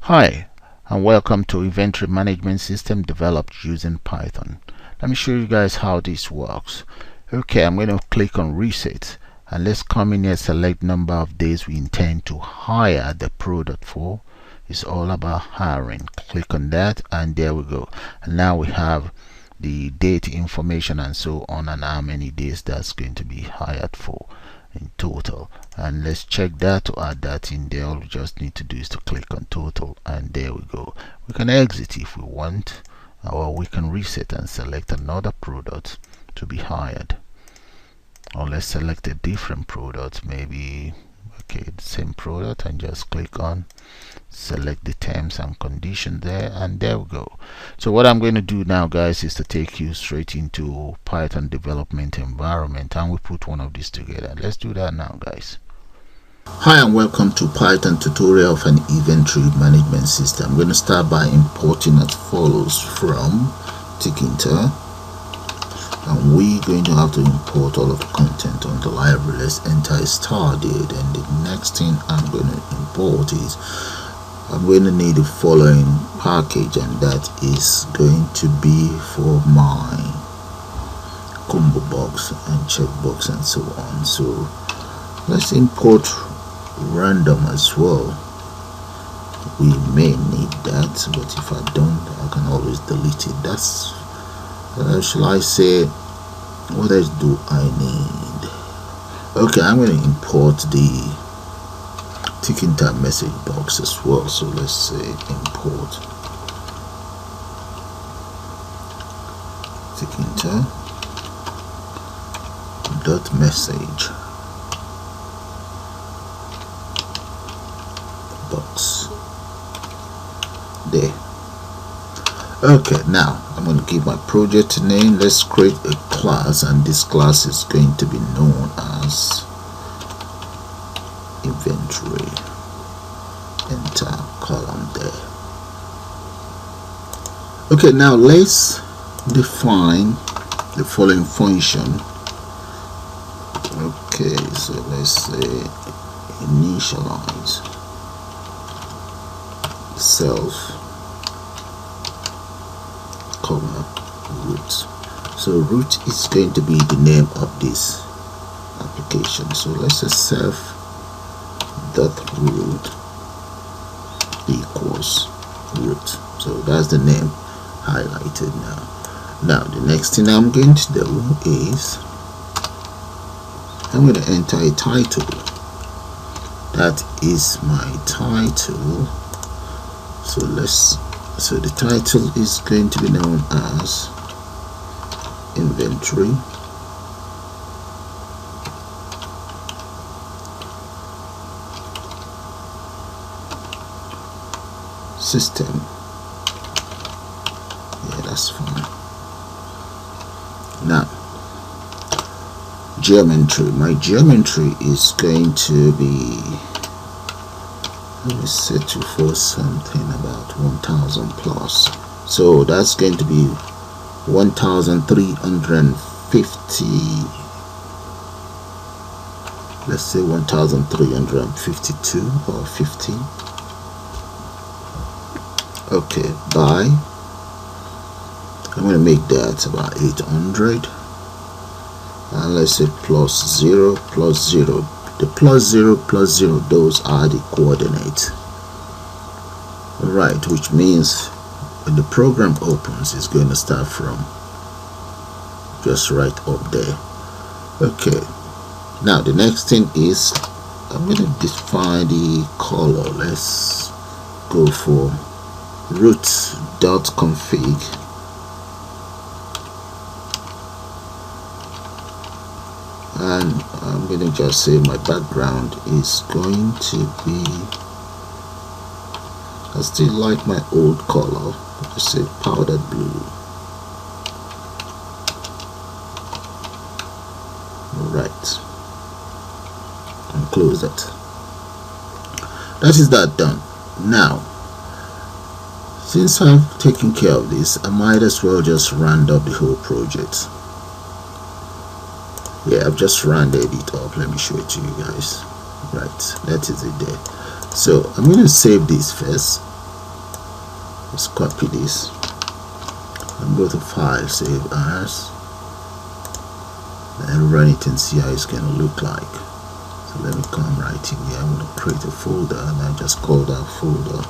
Hi, and welcome to inventory management system developed using Python. Let me show you guys how this works. Okay, I'm going to click on reset, and let's come in here, select number of days we intend to hire the product for. It's all about hiring. Click on that, and there we go. And now we have the date information and so on, and how many days that's going to be hired for in total. And let's check that to add that in there. All we just need to do is to click on total, and there we go. We can exit if we want, or we can reset and select another product to be hired, or let's select a different product, maybe okay, the same product, and just click on select the terms and conditions there, and there we go. So what I'm going to do now, guys, is to take you straight into Python development environment, and we put one of these together. Let's do that now, guys. Hi, and welcome to Python tutorial of an inventory management system. I'm going to start by importing as follows from Tkinter, and we're going to have to import all of the content on the library. Let's enter a start date, and the next thing I'm going to import is I'm going to need the following package, and that is going to be for my Combobox and checkbox and so on. So let's import random as well. We may need that, but if I don't, I can always delete it. That's shall I say, what else do I need? Okay, I'm going to import the Tkinter message box as well. So let's say import Tkinter dot message box there. Okay, now I'm going to give my project a name. Let's create a class, and this class is going to be known as inventory. Enter column there. Okay, now let's define the following function. Okay, so let's say initialize self comma root. So root is going to be the name of this application. So let's say self dot root equals root. So that's the name highlighted now. Now the next thing I'm going to do is I'm going to enter a title. That is my title. So the title is going to be known as inventory system. Yeah, that's fine. Now geometry. My geometry is going to be, let me set you for something about 1000 plus. So that's going to be 1350. Let's say 1352 or 50. Okay, by I'm going to make that about 800, and let's say plus 0 plus 0. The plus 0 plus 0, those are the coordinates. Right, which means when the program opens, it's going to start from just right up there. Okay, now the next thing is I'm going to define the color. Let's go for root.config. And I'm going to just say my background is going to be, I still like my old color, just say powdered blue. Right, and close that. That is that done. Now since I've taken care of this, I might as well just round up the whole project. Yeah, I've just rounded it up. Let me show it to you guys. Right, that is it there. So I'm going to save this first. Let's copy this and go to File, Save As, and run it and see how it's going to look like. So let me come right in here. I'm going to create a folder, and I just call that folder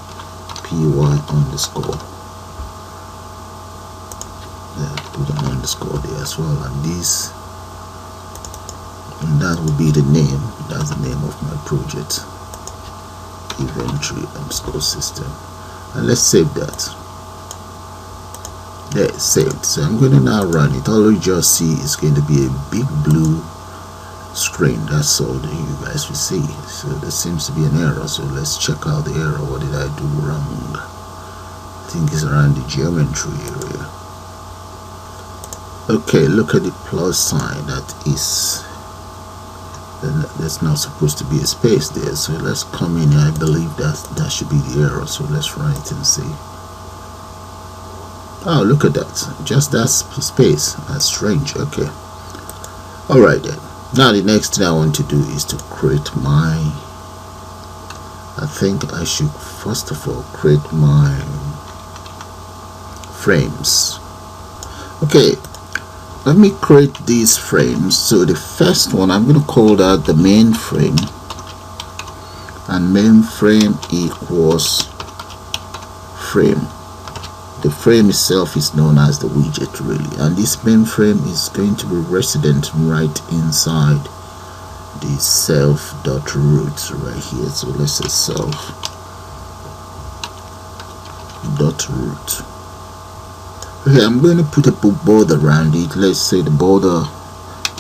py_. Yeah, put an underscore there as well, and this, and that will be the name. That's the name of my project, Inventory_System. And let's save that. There, it's saved. So I'm going to now run it. All you just see is going to be a big blue screen. That's all that you guys will see. So there seems to be an error, so let's check out the error. What did I do wrong? I think it's around the geometry area. Okay, look at the plus sign. That is, there's not supposed to be a space there, so let's come in here. I believe that should be the error, so let's run it and see. Oh, look at that, just that space. That's strange. Okay, all right then. Now the next thing I want to do is to create my, I think I should first of all create my frames. Okay, let me create these frames. So the first one, I'm going to call that the main frame, and main frame equals frame. The frame itself is known as the widget really, and this main frame is going to be resident right inside the self.root right here. So let's say self.root. Okay, I'm going to put a border around it. Let's say the border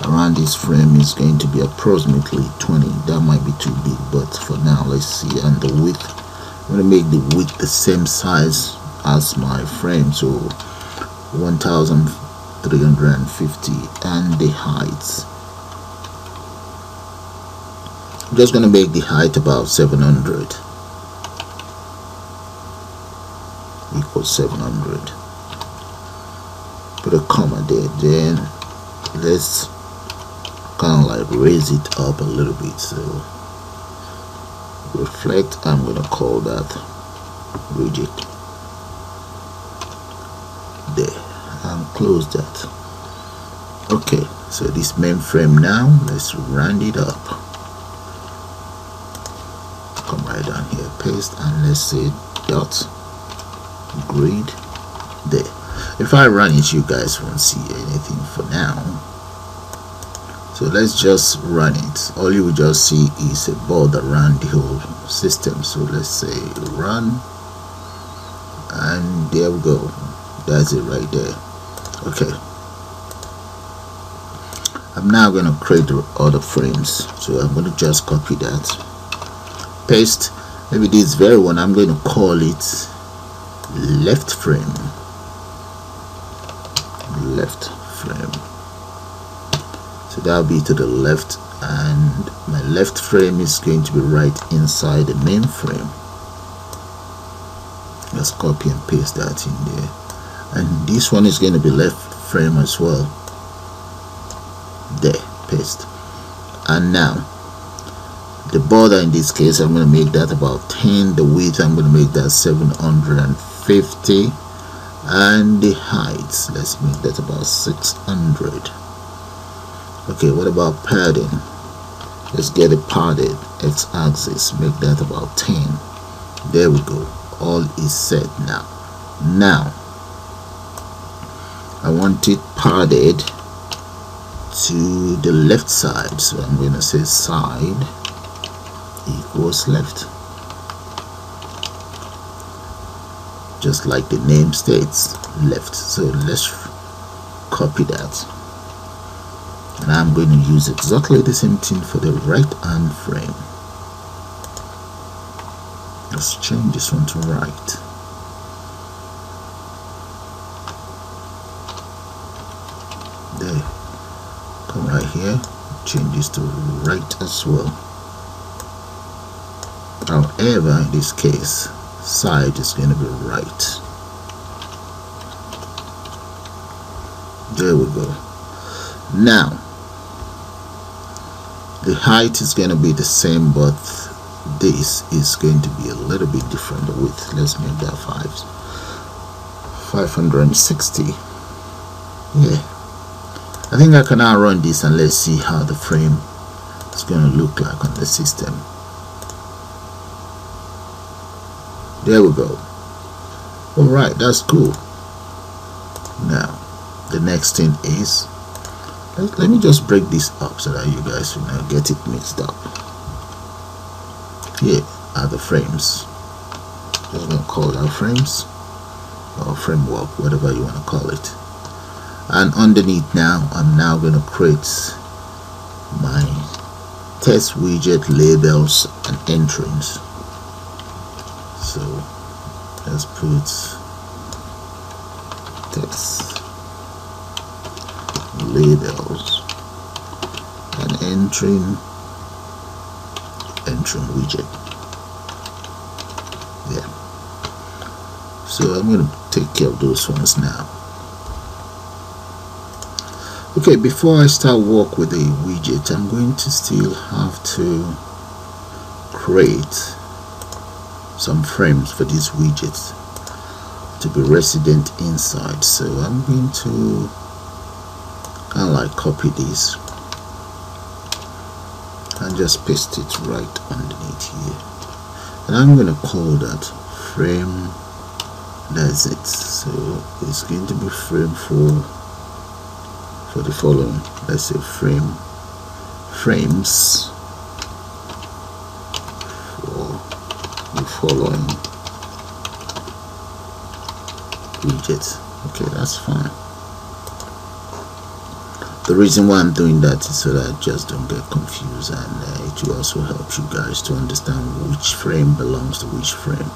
around this frame is going to be approximately 20. That might be too big, but for now let's see. And the width, I'm going to make the width the same size as my frame, so 1350, and the height, I'm just going to make the height about 700 equals 700. Put a comma there, then let's kind of like raise it up a little bit. So reflect, I'm going to call that widget. There, and close that. Okay, so this mainframe now, let's round it up. Come right down here, paste, and let's say dot grid there. If I run it, you guys won't see anything for now. So let's just run it. All you will just see is a border around the whole system. So let's say run, and there we go. That's it right there. Okay, I'm now going to create the other frames. So I'm going to just copy that, paste. Maybe this very one, I'm going to call it left frame. Left frame. So that'll be to the left, and my left frame is going to be right inside the main frame. Let's copy and paste that in there. And this one is going to be left frame as well. There, paste. And now the border, in this case, I'm going to make that about 10. The width, I'm going to make that 750, and the height, let's make that about 600. Okay, what about padding? Let's get it padded x-axis, make that about 10. There we go. All is set now. I want it padded to the left side, so I'm going to say side equals left, just like the name states, left. So let's copy that, and I'm going to use exactly the same thing for the right hand frame. Let's change this one to right. There, come right here, change this to right as well. However, in this case, side is going to be right. There we go. Now the height is going to be the same, but this is going to be a little bit different. The width, let's make that 5. 560. Yeah, I think I can now run this and let's see how the frame is going to look like on the system. There we go. Alright, that's cool. Now the next thing is, let me just break this up so that you guys will not get it mixed up. Here are the frames. Just going to call that frames or framework, whatever you want to call it. And underneath now, I'm now going to create my test widget labels and entrance. So let's put text labels and entrance widget. Yeah. So I'm going to take care of those ones now. Okay, before I start work with the widget, I'm going to still have to create some frames for these widgets to be resident inside. So I'm going to kind of like copy this and just paste it right underneath here, and I'm going to call that frame. That's it. So it's going to be frame for the following. Let's say frames for the following widgets. Okay, that's fine. The reason why I'm doing that is so that I just don't get confused, and it will also help you guys to understand which frame belongs to which frame.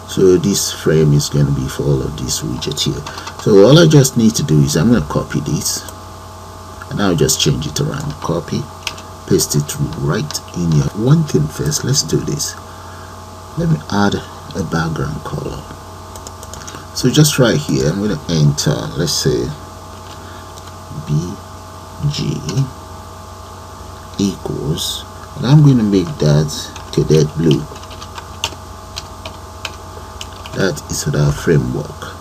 So this frame is going to be for all of these widgets here. So all I just need to do is I'm going to copy this, and I'll just change it around. Copy, paste it right in here. One thing first, let's do this. Let me add a background color. So just right here, I'm going to enter, let's say BG equals, and I'm going to make that cadet blue. That is our framework.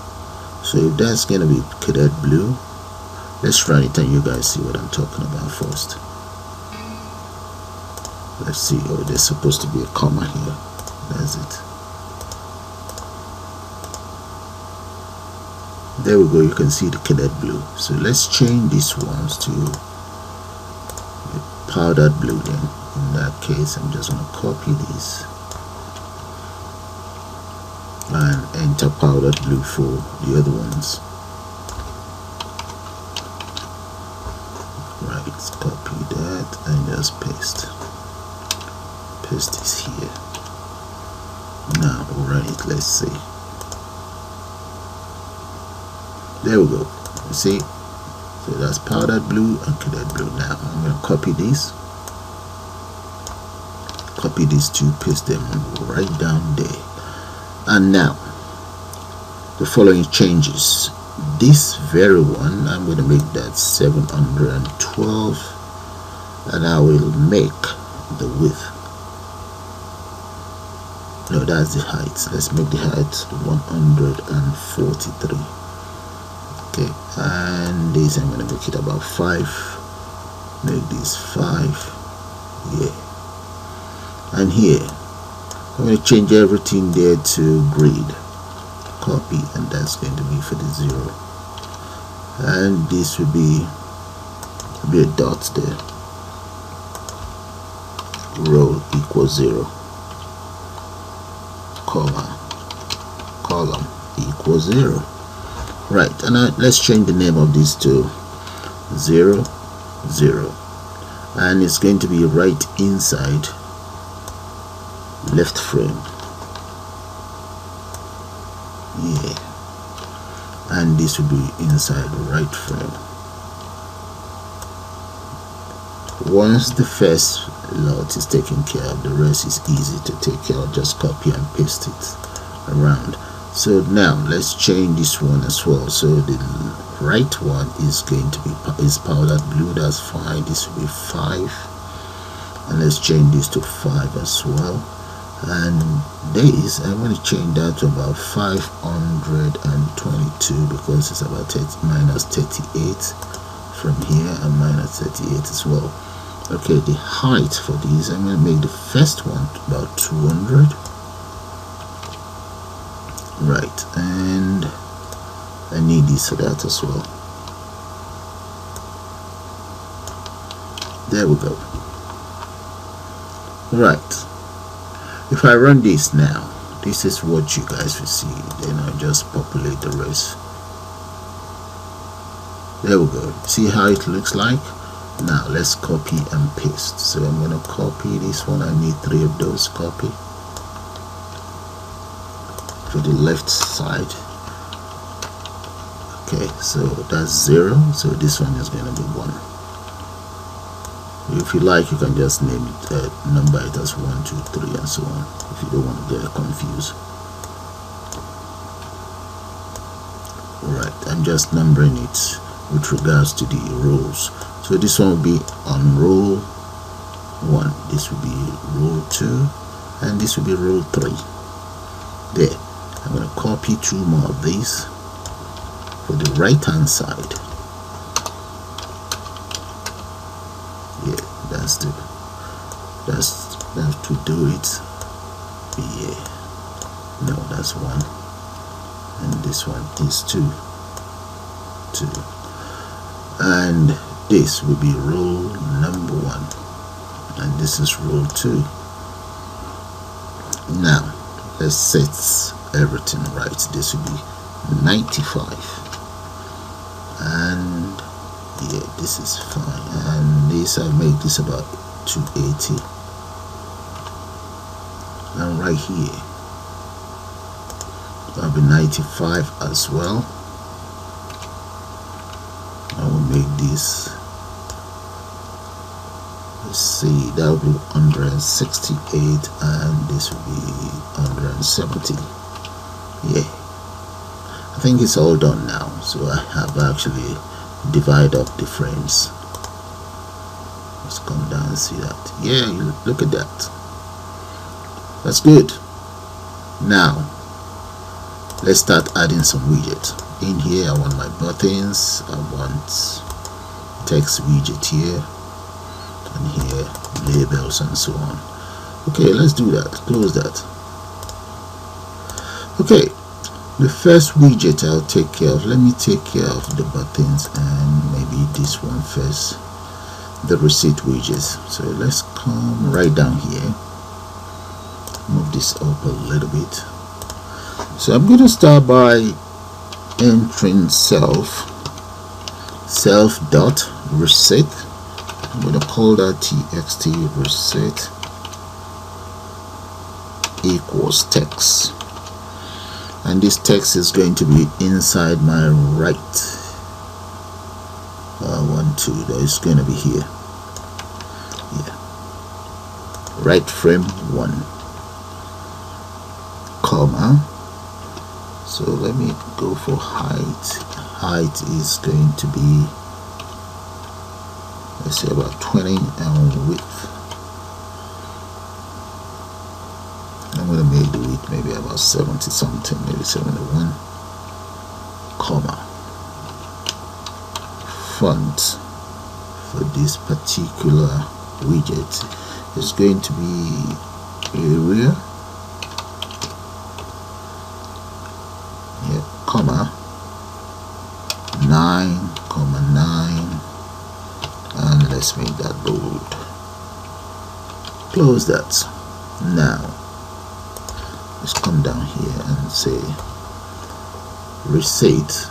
So if that's going to be cadet blue, let's run it and you guys see what I'm talking about first. Let's see. Oh, there's supposed to be a comma here. That's it. There we go. You can see the cadet blue. So let's change these ones to powdered blue then. In that case, I'm just going to copy this and enter powdered blue for the other ones. Right, let's copy that and just paste this here. Now run it. Let's see. There we go. You see, so that's powdered blue and cadet blue. Now I'm going to copy these two, paste them right down there. And now the following changes. This very one, I'm going to make that 712, and I will make the width, no, that's the height. Let's make the height 143. Okay, and this I'm going to make it about 5. Make this 5. Yeah, and here I'm going to change everything there to grid. Copy, and that's going to be for the 0, and this will be a dot there. Row equals 0, comma, column equals 0. Right, and let's change the name of these to 0, 0, and it's going to be right inside left frame. Yeah, and this will be inside right frame. Once the first lot is taken care of, the rest is easy to take care of. Just copy and paste it around. So now let's change this one as well. So the right one is going to be powdered blue. That's fine. This will be 5, and let's change this to 5 as well. and this I'm going to change that to about 522 because it's about minus 38 from here and minus 38 as well. Okay, the height for these, I'm going to make the first one about 200, right, and I need this for that as well. There we go. Right, if I run this now, this is what you guys will see. Then I'll just populate the rest. There we go. See how it looks like? Now let's copy and paste. So I'm going to copy this one. I need 3 of those. Copy for the left side. Okay, so that's 0. So this one is going to be 1. If you like, you can just name it, number it as 1, 2, 3, and so on, if you don't want to get confused. Right, I'm just numbering it with regards to the rows. So this one will be on row 1, this will be row 2, and this will be row 3. There, I'm going to copy 2 more of these for the right hand side. Yeah, that's to do it. Yeah, no, that's 1, and this one is 2, and this will be row number 1, and this is row 2. Now let's set everything right. This will be 95, and yeah, this is fine, and this I make this about 280, and right here that'll be 95 as well. I will make this, let's see, that will be 168, and this will be 170. Yeah, I think it's all done now. So I have actually divide up the frames. Let's come down and see that. Yeah, look at that. That's good. Now let's start adding some widgets. In here I want my buttons, I want text widget here, and here labels and so on. Okay, let's do that. Close that. Okay, the first widget I'll take care of. Let me take care of the buttons and maybe this one first, the receipt widgets. So let's come right down here, move this up a little bit. So I'm going to start by entering self dot receipt. I'm going to call that txt receipt equals text, and this text is going to be inside my right 1, 2, that is going to be here. Yeah, right frame 1, comma. So let me go for height. Height is going to be, let's say, about 20, and width, I'm going to make the width maybe about 70 something, maybe 71, comma. Font for this particular widget is going to be Arial, yeah, comma 9,9, and let's make that bold. Close that. Now let's come down here and say receipt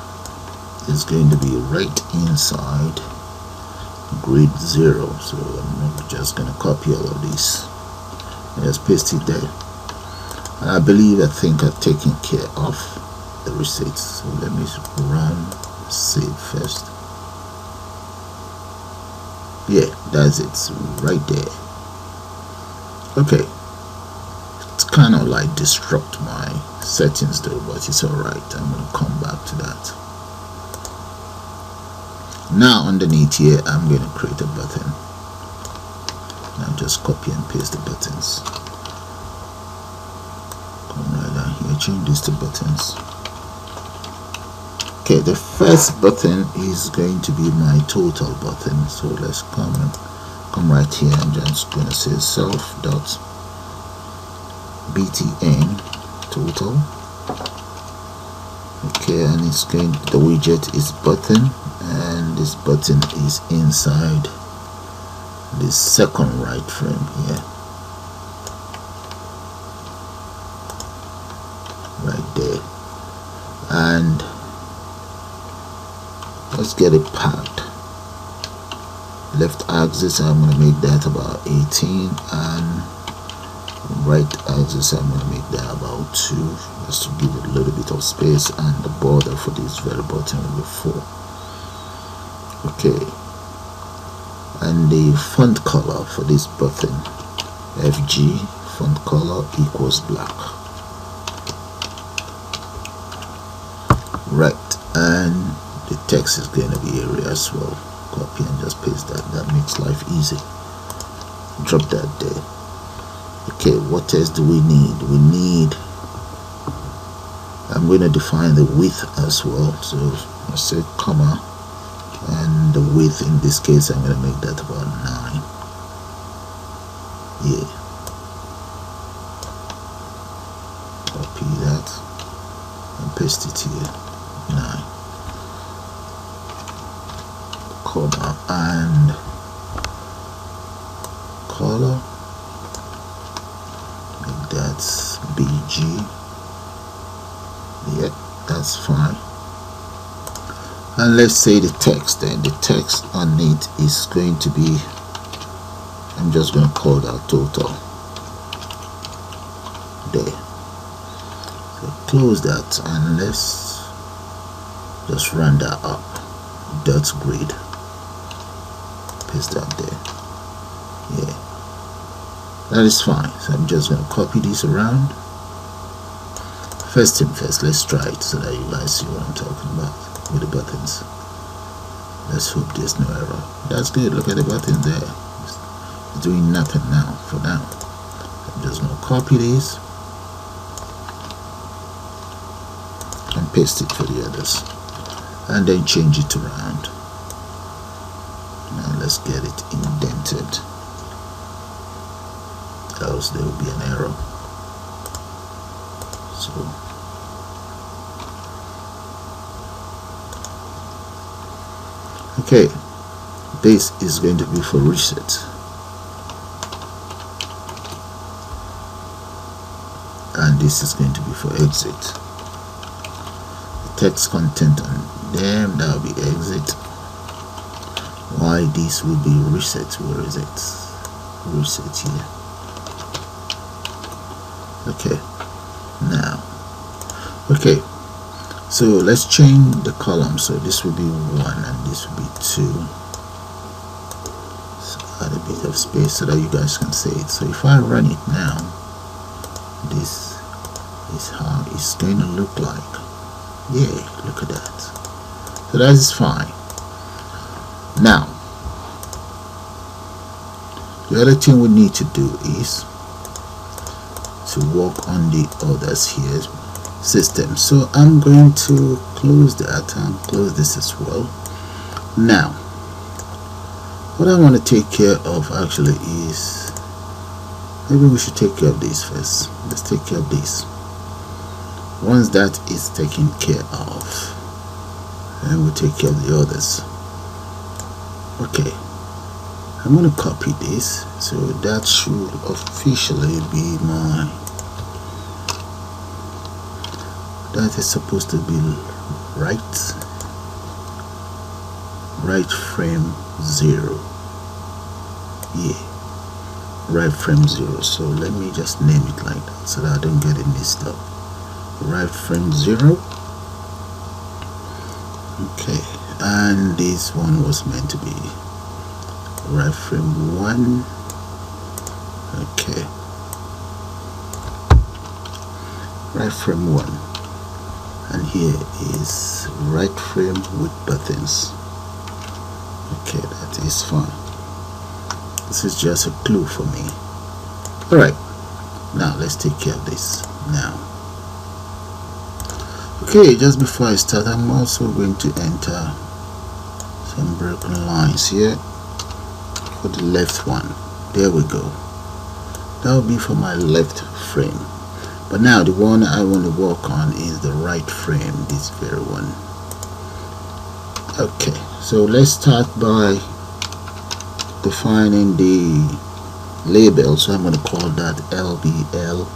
is going to be right inside grid 0. So I'm just going to copy all of this and just paste it there. And I think I've taken care of the receipts. So let me run save first. Yeah, that's it. So right there. Okay, it's kind of like disrupt my settings though, but it's alright. I'm going to come back to that. Now underneath here I'm going to create a button. Now just copy and paste the buttons. change this to buttons. Okay, the first button is going to be my total button. So let's come right here. I'm just going to say self.btn total. Okay, and it's going, the widget is button, and this button is inside this second right frame here, right there. And let's get it packed. Left axis, I'm going to make that about 18, and right axis, I'm going to make that about 2, just to give it a little bit of space, and the border for this very button will be 4. Okay, and the font color for this button, FG font color equals black. Right, and the text is going to be area as well. Copy and just paste that. That makes life easy. Drop that there. Okay, what else do we need? We need, I'm going to define the width as well. So I say comma, and the width in this case I'm going to make that about 9. Yeah. Copy that and paste it here. 9. Comma and color. Make that BG. Yeah, that's fine. And let's say the text, then the text on it is going to be, I'm just going to call that total there. So close that, and let's just run that up. Dot grid, paste that there. Yeah, that is fine. So I'm just going to copy this around. First thing first, let's try it so that you guys see what I'm talking about with the buttons. Let's hope there's no error. That's good. Look at the button there. It's doing nothing now for now. I'm just going to copy this and paste it for the others, and then change it around. Now let's get it indented, else there will be an error. So okay, this is going to be for reset, and this is going to be for exit. The text content on them, that will be exit. Why this will be reset? Where is it? Reset here. Okay, now, okay, so let's change the column. So this will be 1 and this will be 2. So add a bit of space so that you guys can see it. So if I run it now, this is how it's going to look like. Yeah, look at that. So that is fine. Now, the other thing we need to do is to work on the others here, system. So I'm going to close that and close this as well. Now, what I want to take care of actually is, maybe we should take care of this first. Let's take care of this. Once that is taken care of, and we'll take care of the others. Okay, I'm going to copy this, so that should officially be my, that is supposed to be right frame 0. Yeah, right frame 0. So let me just name it like that so that I don't get it mixed up. Right frame 0. Okay, and this one was meant to be right frame 1. Okay, right frame 1, and here is right frame with buttons. Okay, that is fine. This is just a clue for me. Alright, now let's take care of this. Now Okay, just before I start, I'm also going to enter some broken lines here for the left one. There we go. That will be for my left frame. But now the one I want to work on is the right frame, this very one. Okay, so let's start by defining the label. So I'm going to call that LBL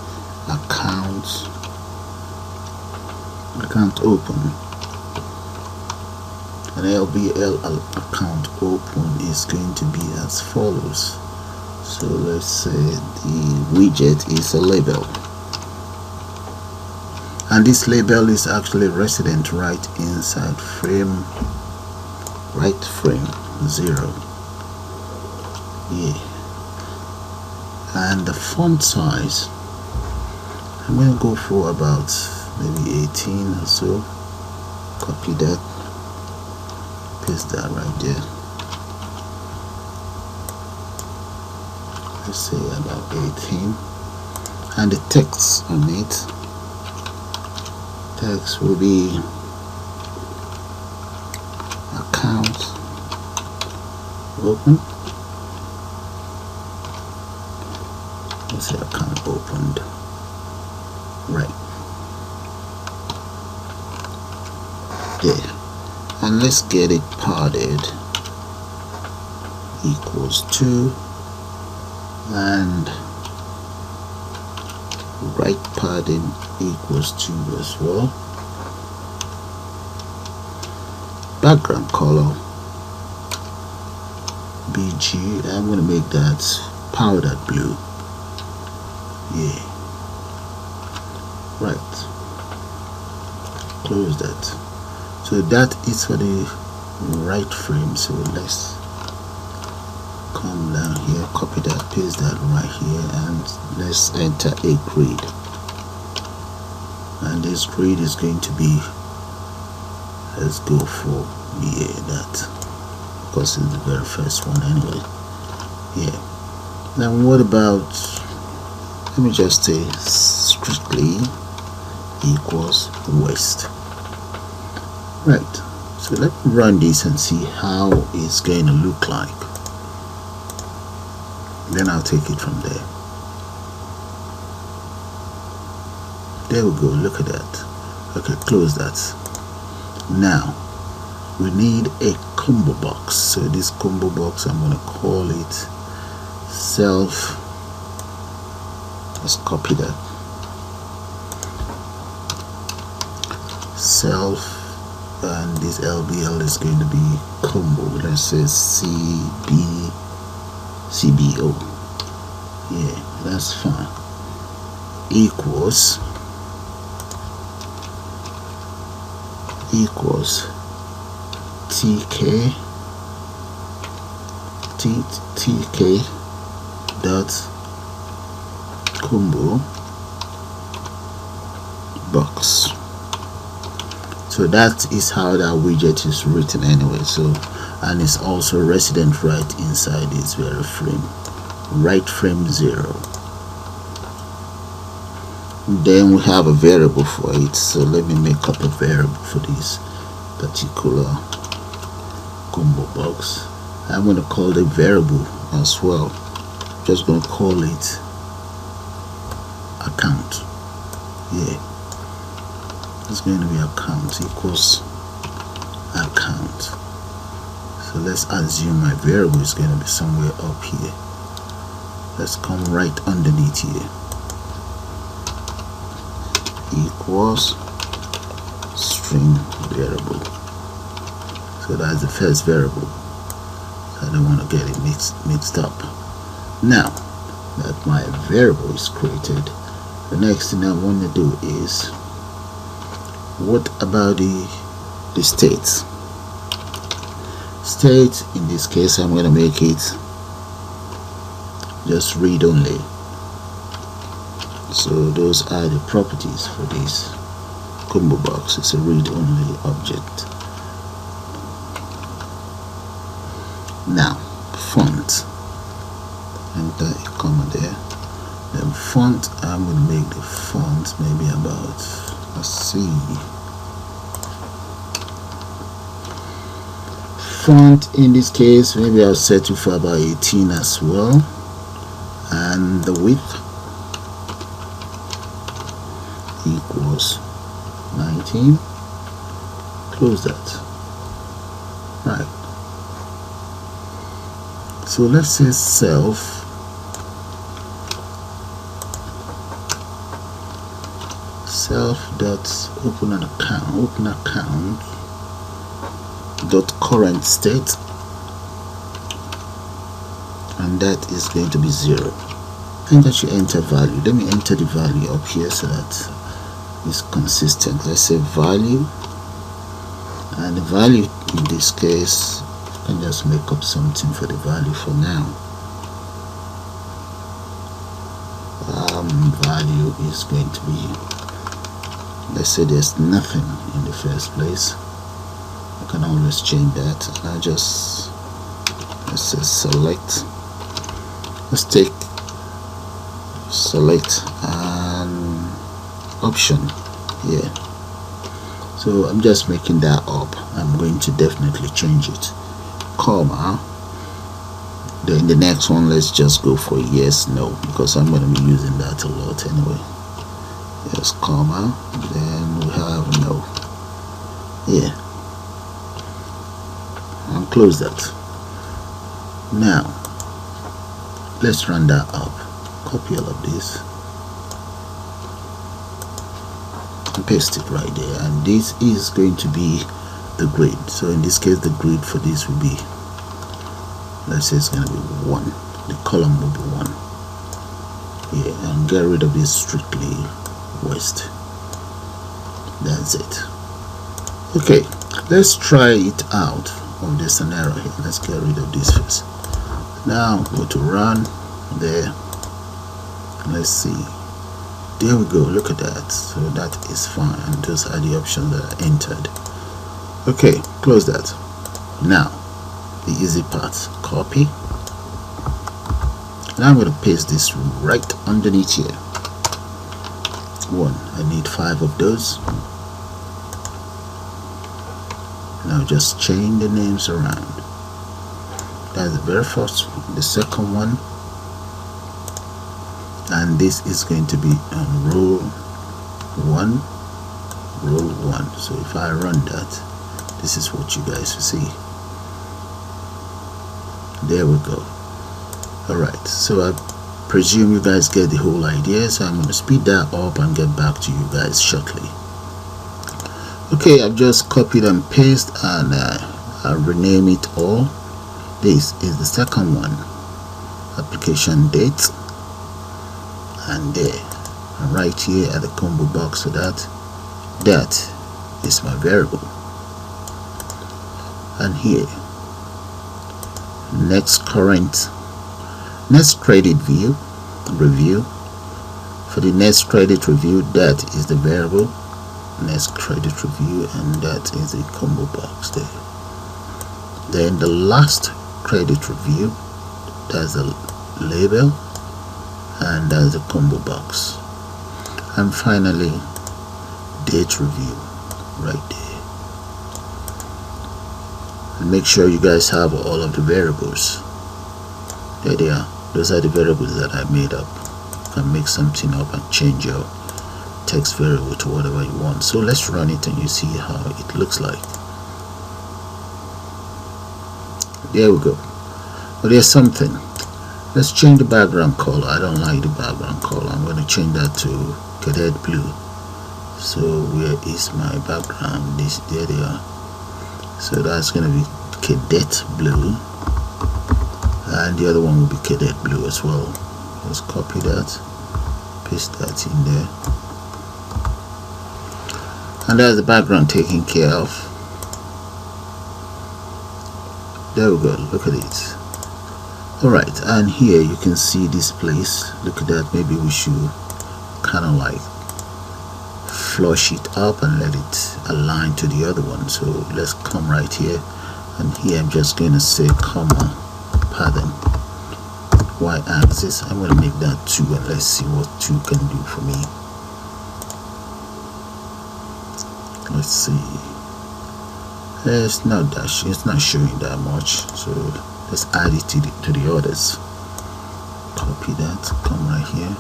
account open. An LBL account open is going to be as follows. So let's say the widget is a label, and this label is actually resident right inside frame 0. Yeah, and the font size I'm going to go for about maybe 18 or so. Copy that, paste that right there. Let's say about 18, and the text on it, text will be account open. Let's say account opened. Right there, and let's get it padded equals 2, and right padding equals 2 as well. Background color BG, I'm going to make that powdered blue. Yeah, right, close that. So that is for the right frame. So let's come down here, copy that, paste that right here, and let's enter a grid. And this grid is going to be, let's go for that, because it's the very first one anyway. Yeah, now what about, let me just say strictly equals west. Right, so let me run this and see how it's going to look like. Then I'll take it from there. There we go, look at that. Okay, close that. Now we need a combo box. So this combo box, I'm going to call it self. Let's copy that. Self, and this LBL is going to be combo. Let's say CBO. Yeah, that's fine. Equals TK dot combo box. So that is how that widget is written anyway. So, and it's also resident right inside this very frame, right frame 0. Then we have a variable for it. So let me make up a variable for this particular combo box. I'm going to call the variable as well. Just going to call it account. Yeah, it's going to be account equals account. So let's assume my variable is going to be somewhere up here. Let's come right underneath here. Equals string variable. So that's the first variable. So I don't want to get it mixed up. Now that my variable is created, the next thing I want to do is, what about the state? State, in this case, I'm going to make it just read only. So those are the properties for this combo box. It's a read only object. Now font, enter a comma there. Then font, I'm going to make the font maybe about, let's see, font in this case, maybe I'll set it for about 18 as well, and the width equals 19. Close that. Right, so let's say self dot open account dot current state, and that is going to be 0. And that you enter value. Let me enter the value up here so that it's consistent. Let's say value, and the value in this case, I can just make up something for the value for now. Value is going to be, let's say there's nothing in the first place. I can always change that, and I just, let's say select, let's take select an option here. So I'm just making that up. I'm going to definitely change it, comma. Then the next one, let's just go for yes, no, because I'm going to be using that a lot anyway. Yes, comma, then we have no. Yeah, and close that. Now let's run that up. Copy all of this and paste it right there, and this is going to be the grid. So in this case, the grid for this will be, let's say it's going to be 1. The column will be 1. Yeah, and get rid of this strictly west. That's it. Okay, let's try it out of the scenario here. Let's get rid of this first. Now go to run there. Let's see. There we go. Look at that. So that is fine. And those are the options that I entered. Okay, close that. Now the easy part, copy, and I'm going to paste this right underneath here. 1, I need 5 of those. Now just change the names around. That's the very first one. The second one, and this is going to be on row 1. So if I run that, this is what you guys will see. There we go. Alright, so I presume you guys get the whole idea, so I'm going to speed that up and get back to you guys shortly. Okay, I've just copied and pasted, and I'll rename it all. This is the second one, application date, and there, and right here at the combo box, so that is my variable. And here, next credit review. For the next credit review, that is the variable next credit review, and that is the combo box there. Then the last credit review, that's the label, and that's the combo box. And finally, date review right there. And make sure you guys have all of the variables. There they are. Those are the variables that I made up. You can make something up and change your text variable to whatever you want. So let's run it and you see how it looks like. There we go. But there's something. Let's change the background color. I don't like the background color. I'm going to change that to cadet blue. So where is my background? There they are. So that's going to be cadet blue, and the other one will be cadet blue as well. Let's copy that, paste that in there, and that's the background taken care of. There we go. Look at it. Alright, and here you can see this place. Look at that. Maybe we should kind of like flush it up and let it align to the other one. So let's come right here, and here I'm just going to say comma pattern y-axis. I'm going to make that 2, and let's see what 2 can do for me. Let's see. It's not showing that much, so let's add it to the others. Copy that, come right here,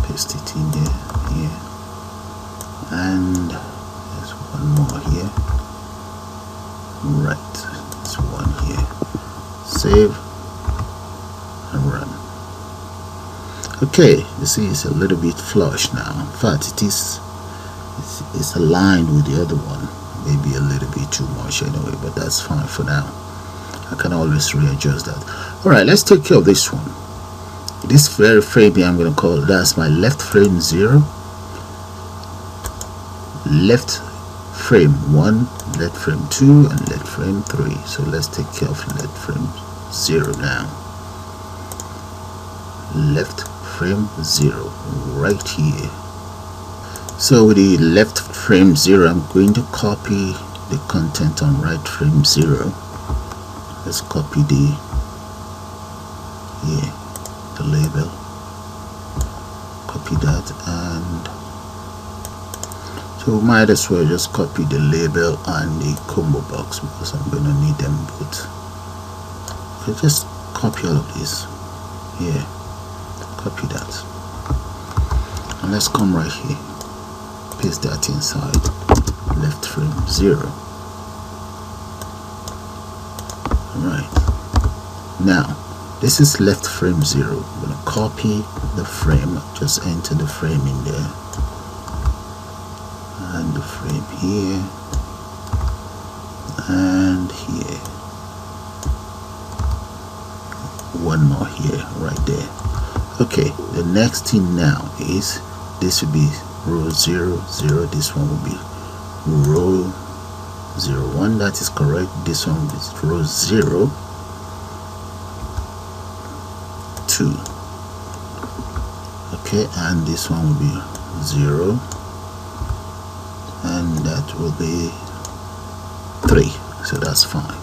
paste it in there, here, and there's one more here. Right, there's one here. Save and run. Okay, you see it's a little bit flush now. In fact, it's aligned with the other one, maybe a little bit too much anyway, but that's fine for now. I can always readjust that. Alright, let's take care of this one. This very frame here, I'm going to call it, that's my left frame 0, left frame 1, left frame 2, and left frame 3. So let's take care of left frame 0 now. Left frame 0 right here. So with the left frame 0, I'm going to copy the content on right frame 0. Let's copy the label, copy that, and so might as well just copy the label and the combo box because I'm going to need them both. Okay, just copy all of this here, copy that, and let's come right here, paste that inside left frame 0. Alright, now this is left frame 0. I'm going to copy the frame, just enter the frame in there, and the frame here and here, one more here, right there. Okay, the next thing now is this will be row 0, 0. This one will be row 0, 1. That is correct. This one is row 0, 2. Okay, and this one will be 0, and that will be 3. So that's fine.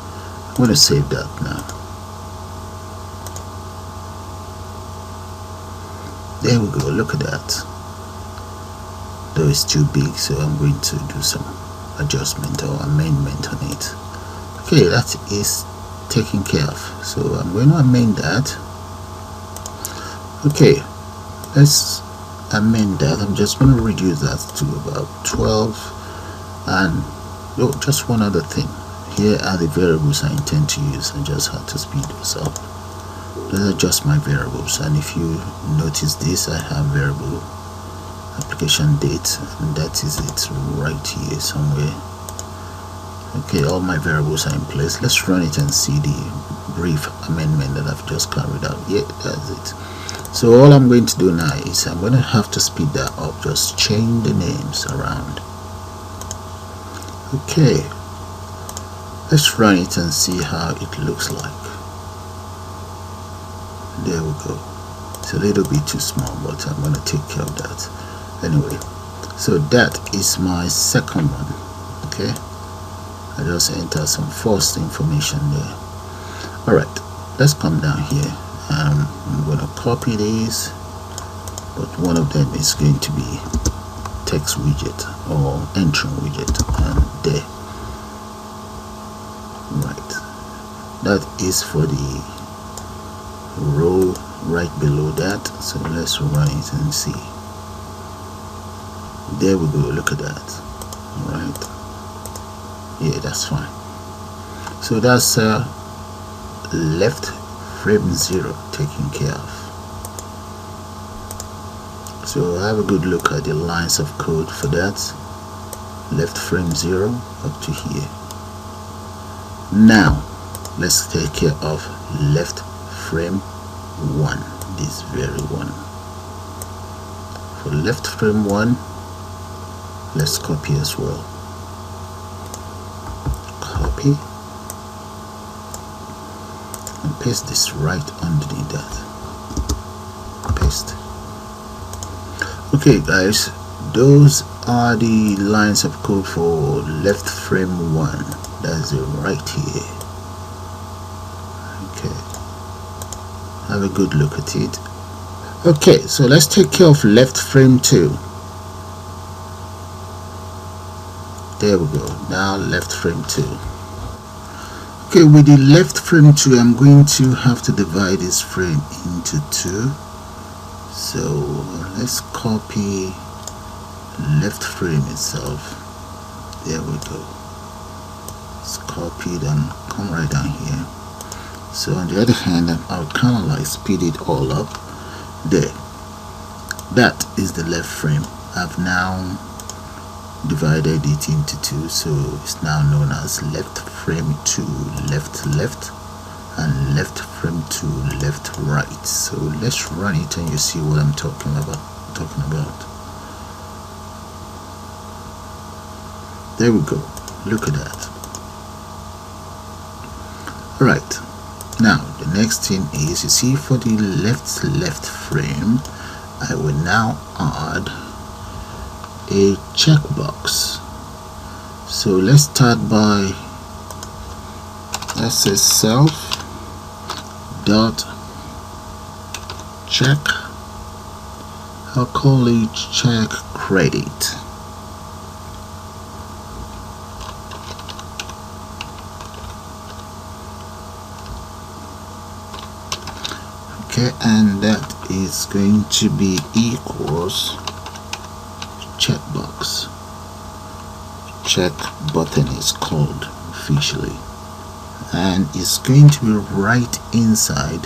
I'm going to save that now. There we go. Look at that. Though it's too big, so I'm going to do some adjustment or amendment on it. Okay, that is taken care of. So I'm going to amend that. Okay, let's amend that. I'm just going to reduce that to about 12. And oh, just one other thing. Here are the variables I intend to use. I just have to speed this up. Let's adjust my variables, and if you notice this, I have variable application date, and that is it right here somewhere. Okay, all my variables are in place. Let's run it and see the brief amendment that I've just carried out. Yeah, that's it. So all I'm going to do now is I'm going to have to speed that up, just change the names around. Okay, let's run it and see how it looks like. There we go. It's a little bit too small, but I'm going to take care of that anyway. So that is my second one. Okay, I just enter some first information there. Alright, let's come down here. I'm going to copy these, but one of them is going to be text widget or entering widget, and there. Right, that is for the row right below that. So let's run it and see. There we go. Look at that. All right, yeah, that's fine. So that's left frame 0 taken care of. So have a good look at the lines of code for that. Left frame 0 up to here. Now let's take care of left frame 1, this very one. For left frame 1, let's copy as well. Copy and paste this right underneath that. Paste. Okay guys, those are the lines of code for left frame 1. That's it right here. Okay, have a good look at it. Okay, so let's take care of left frame 2. There we go. Now left frame 2. Okay, with the left frame 2, I'm going to have to divide this frame into 2. So let's copy left frame itself. There we go. It's copied and come right down here. So on the other hand, I'll kind of like speed it all up. There. That is the left frame. I've now divided it into 2, so it's now known as left frame 2 left left and left frame 2 left right. So let's run it and you see what I'm talking about. There we go. Look at that. Alright, now the next thing is, you see, for the left frame, I will now add a checkbox. So let's start by, let's say self dot check. I'll call it check credit. Okay, and that is going to be equals checkbox. Check button is called officially, and it's going to be right inside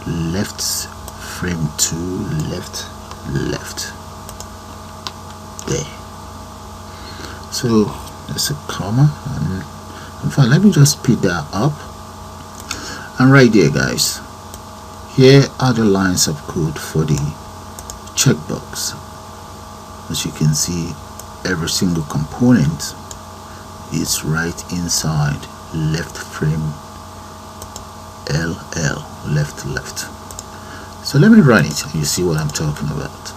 left frame 2 left left. There. So there's a comma, and in fact let me just speed that up. And right there, guys, here are the lines of code for the checkbox. As you can see, every single component is right inside left frame LL, left left. So let me run it and you see what I'm talking about.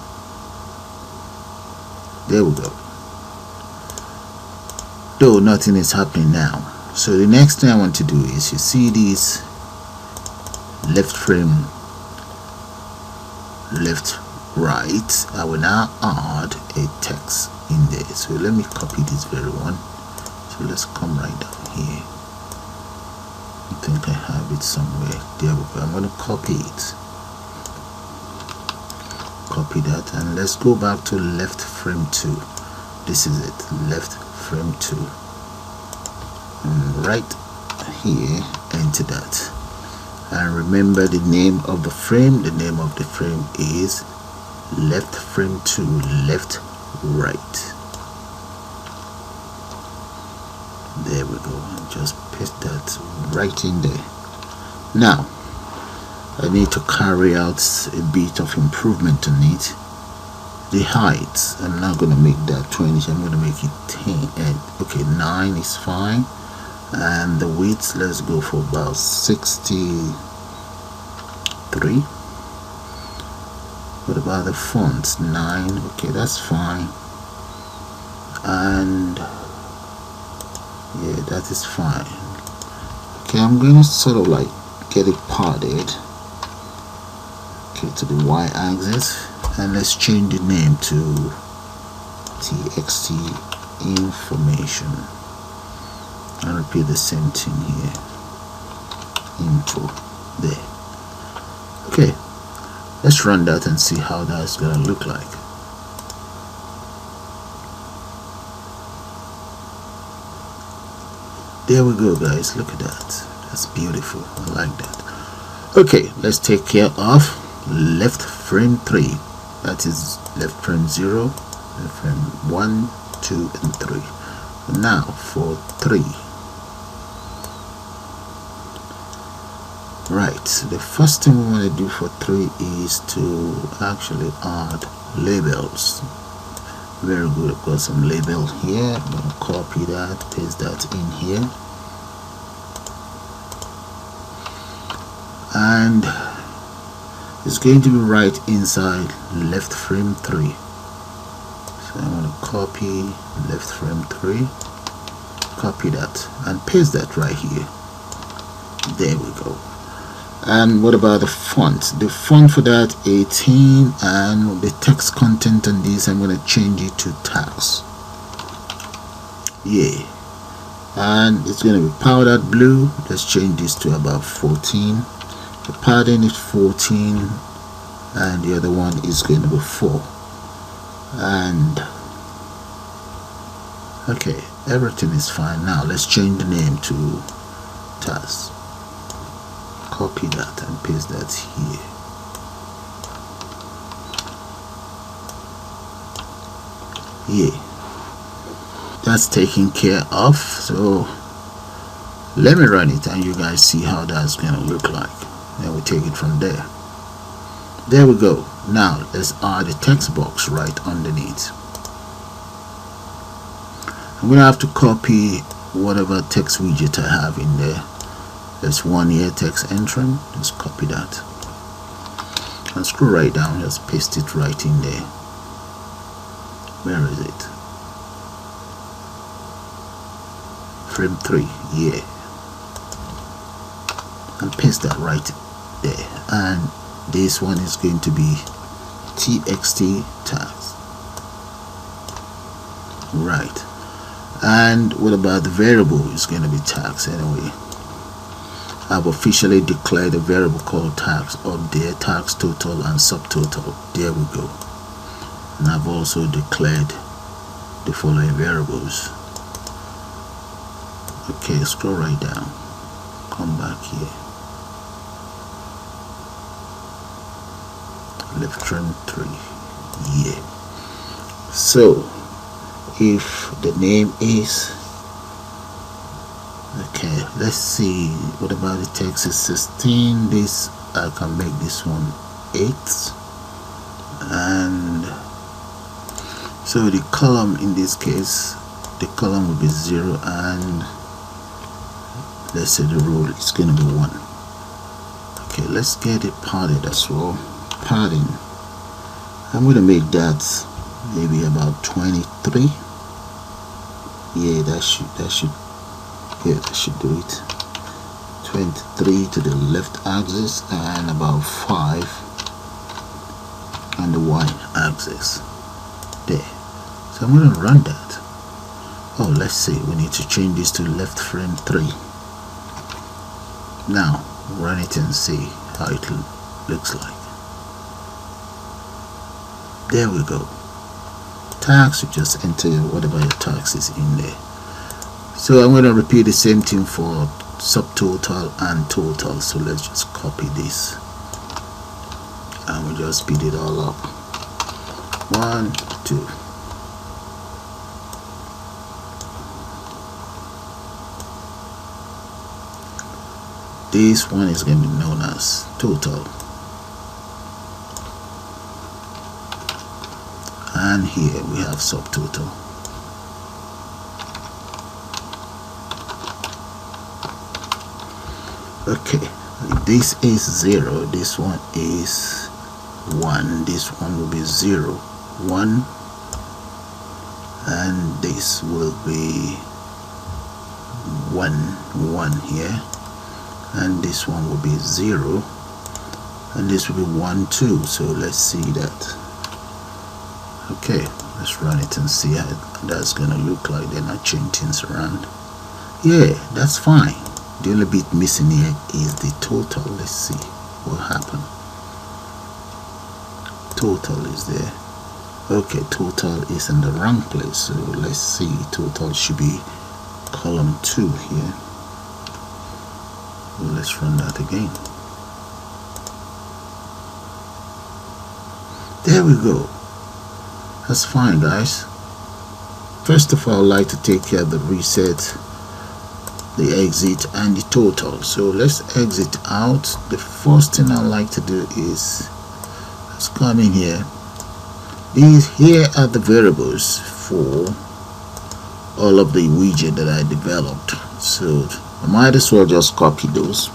There we go. Though nothing is happening now. So the next thing I want to do is, you see these left frame left right, I will now add a text in there. So let me copy this very one. So let's come right down here. I think I have it somewhere. There we go. I'm going to copy it. Copy that, and let's go back to left frame 2. This is it, left frame 2. And right here, enter that. And remember the name of the frame. The name of the frame is left frame 2 left right. There we go. And just paste that right in there. Now I need to carry out a bit of improvement on it. The height, I'm not going to make that 20, I'm going to make it 10. Okay, 9 is fine. And the width, let's go for about 63. What about the fonts? 9. Okay, that's fine. And yeah, that is fine. Okay, I'm going to sort of like get it padded, okay, to the y-axis, and let's change the name to txt information, and repeat the same thing here, info. There. Okay, let's run that and see how that's gonna look like. There we go, guys. Look at that. That's beautiful. I like that. Okay, let's take care of left frame 3. That is left frame 0, left frame 1, 2, and 3. Now for 3. Right, the first thing we want to do for 3 is to actually add labels. Very good. I've got some label here. I'm going to copy that, paste that in here, and it's going to be right inside left frame 3. So I'm going to copy left frame 3, copy that, and paste that right here. There we go. And what about the font? The font for that 18, and the text content on this I'm going to change it to text. Yeah, and it's going to be powdered blue. Let's change this to about 14. The padding is 14 and the other one is going to be 4. And okay, everything is fine. Now let's change the name to task. Copy that and paste that here. Yeah, that's taken care of. So let me run it and you guys see how that's gonna look like. Then we take it from there. There we go. Now let's add a text box right underneath. I'm gonna have to copy whatever text widget I have in there. There's one here, text entering. Just copy that and scroll right down. Just paste it right in there. Where is it? Frame 3, yeah. And paste that right there. And this one is going to be txt tags. Right. And what about the variable? It's going to be tags anyway. I've officially declared a variable called tags up there, tags total and subtotal. There we go. And I've also declared the following variables. Okay, scroll right down, come back here, left trim 3, yeah. So if the name is, okay, let's see, what about the text is 16, this I can make this one 8, and so the column in this case, the column will be 0, and let's say the row is going to be 1. Okay, let's get it padded as well. Padding, I'm going to make that maybe about 23. Yeah, that should do it. 23 to the left axis and about 5 on the y axis. There. So I'm going to run that. Oh, let's see, we need to change this to left frame 3. Now run it and see how it looks like. There we go. Tags, you just enter whatever your tags is in there. So I'm going to repeat the same thing for subtotal and total. So let's just copy this and we just speed it all up. 1, 2. This one is going to be known as total, and here we have subtotal. Okay, if this is 0, this one is 1, this one will be 0, 1, and this will be 1, 1 here, and this one will be 0, and this will be 1, 2. So let's see that. Okay, let's run it and see how that's gonna look like. Then I change things around. Yeah, that's fine. The only bit missing here is the total. Let's see what happened. Total is there. Okay, total is in the wrong place. So let's see, total should be column 2 here. Let's run that again. There we go. That's fine, guys. First of all, I'd like to take care of the reset, the exit, and the total. So let's exit out. The first thing I like to do is let's come in here. These here are the variables for all of the widget that I developed. So I might as well just copy those,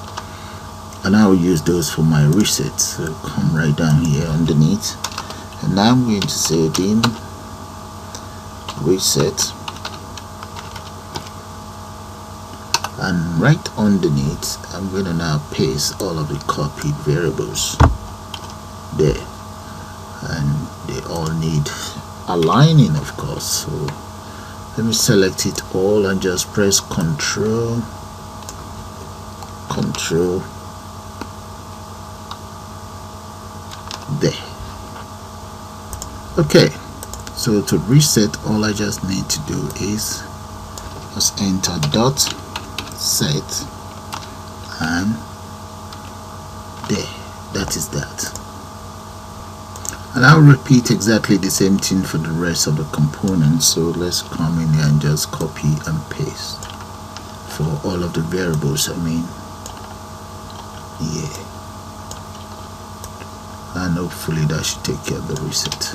and I will use those for my reset. So come right down here underneath, and now I'm going to say dim reset, and right underneath I'm going to now paste all of the copied variables there, and they all need aligning, of course. So Let me select it all and just press Control there. Okay, so to reset, all I just need to do is just enter dot set, and there, that is that. And I'll repeat exactly the same thing for the rest of the components. So let's come in here and just copy and paste for all of the variables. Yeah, and hopefully that should take care of the reset.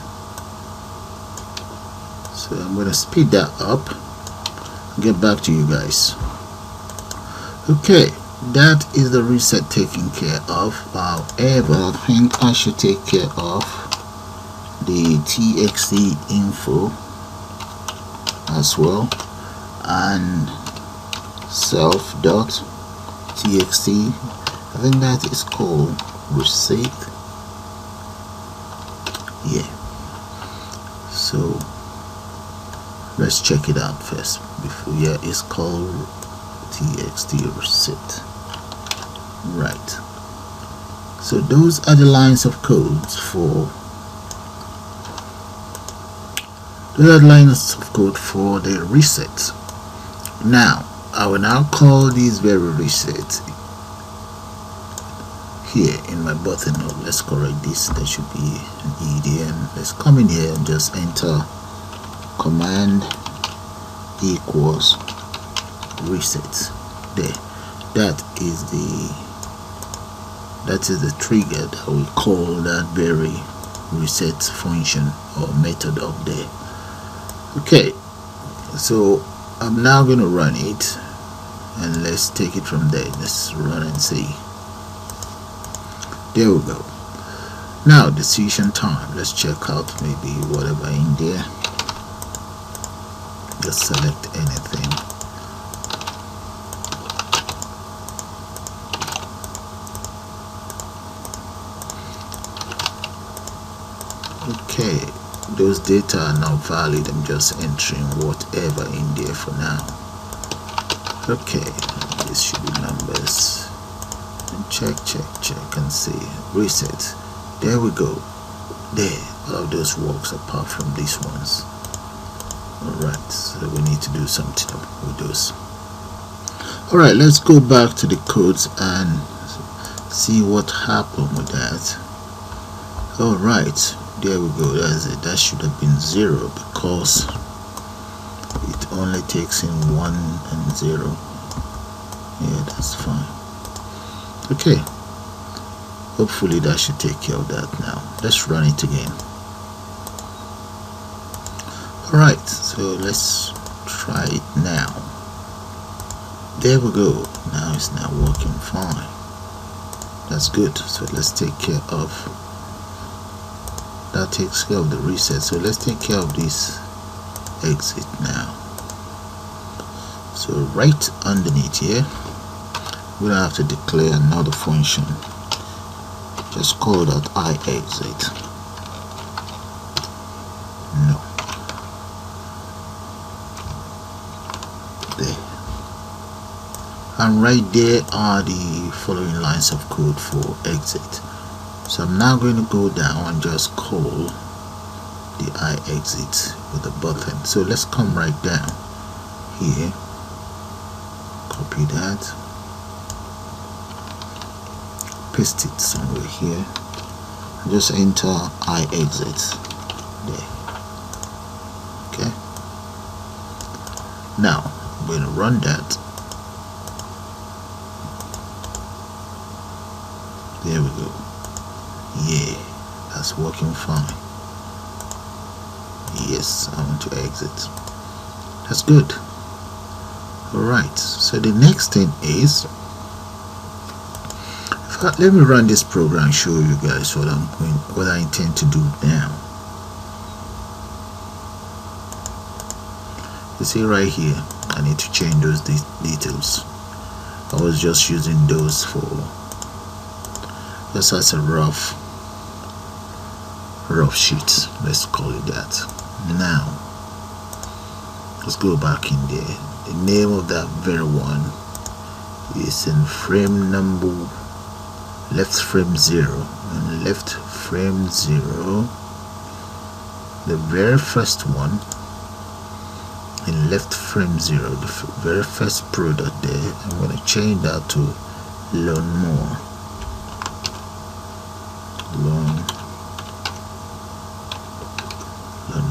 So I'm going to speed that up and get back to you guys. Okay, that is the reset taken care of. However, I think I should take care of the txt info as well, and self.txt. I think that is called reset. Yeah, so let's check it out first before. Yeah, it's called txt reset. Right, so those are the lines of codes for the reset. Now I will now call these very resets here in my button. Let's correct this. There should be an EDM. Let's come in here and just enter command equals reset. There, that is the trigger that we call that very reset function or method up there. Okay, so I'm now going to run it, and let's take it from there. Let's run and see. There we go. Now decision time. Let's check out maybe whatever in there. Just select anything. Okay, those data are now valid. I'm just entering whatever in there for now. Okay, this should be numbers. And check and see. Reset. There we go. There, all of those works apart from these ones. Alright, so we need to do something with those. Alright, let's go back to the codes and see what happened with that. Alright, there we go. That's it. That should have been 0 because it only takes in 1 and 0. Yeah, that's fine. Okay, hopefully that should take care of that. Now let's run it again. Alright, so let's try it now. There we go. Now it's now working fine. That's good. So let's take care of that. Takes care of the reset. So let's take care of this exit now. So right underneath here, we don't have to declare another function. Just call that iExit. No. There. And right there are the following lines of code for exit. So I'm now going to go down and just call the iExit with a button. So let's come right down here. Copy that. Paste it somewhere here. And just enter iExit there. Okay. Now I'm going to run that. There we go. Yeah, that's working fine. Yes, I want to exit. That's good. Alright, so the next thing is, let me run this program and show you guys what I intend to do now. You see right here, I need to change those details. I was just using those for just as a rough sheet, let's call it that. Now let's go back in there. The name of that very one is in frame number left frame 0, and left frame 0, the very first one in left frame 0, the very first product there. I'm going to change that to learn more. Learn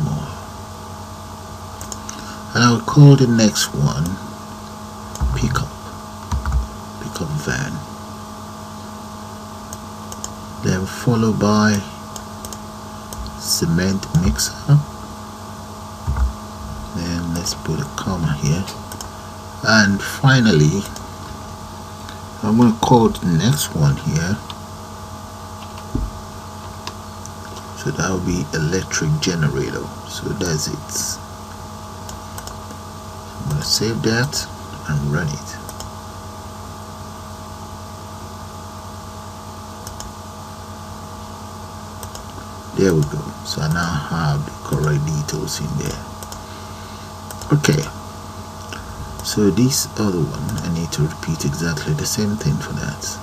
more. And I will call the next one pickup van, then followed by cement mixer. Then let's put a comma here, and finally I'm going to call the next one here, so that will be electric generator. So that's it. I'm going to save that and run it. There we go. So I now have the correct details in there. Okay, so this other one, I need to repeat exactly the same thing for that.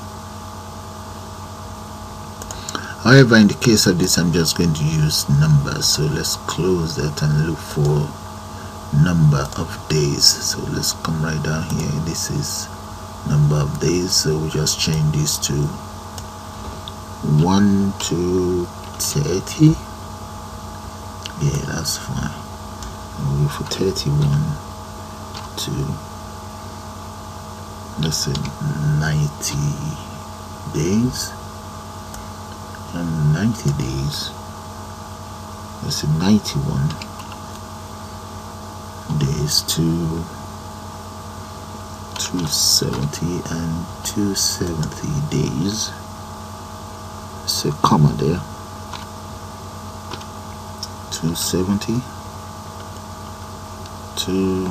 However, in the case of this, I'm just going to use numbers. So let's close that and look for number of days. So let's come right down here. This is number of days. So we just change this to 1 to 30. Yeah, that's fine. And we'll go for 31 to, let's say, 90 days. And 90 days, let's say 91 days to 270, and 270 days. So comma there. 270 to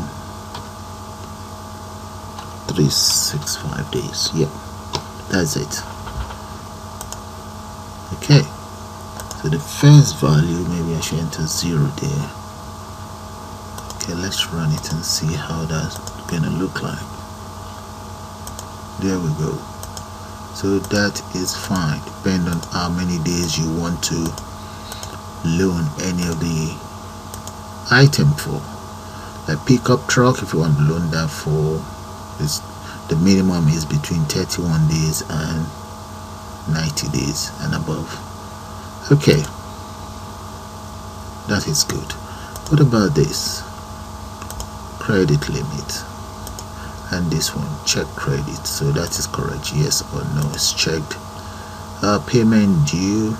365 days. Yep, that's it. Okay, so the first value, maybe I should enter 0 there. Okay, let's run it and see how that's gonna look like. There we go. So that is fine, depending on how many days you want to loan any of the item for. A pickup truck, if you want to loan that for, the minimum is between 31 days and 90 days and above. Okay, that is good. What about this? Credit limit. And this one, check credit. So that is correct, yes or no, it's checked. Payment due.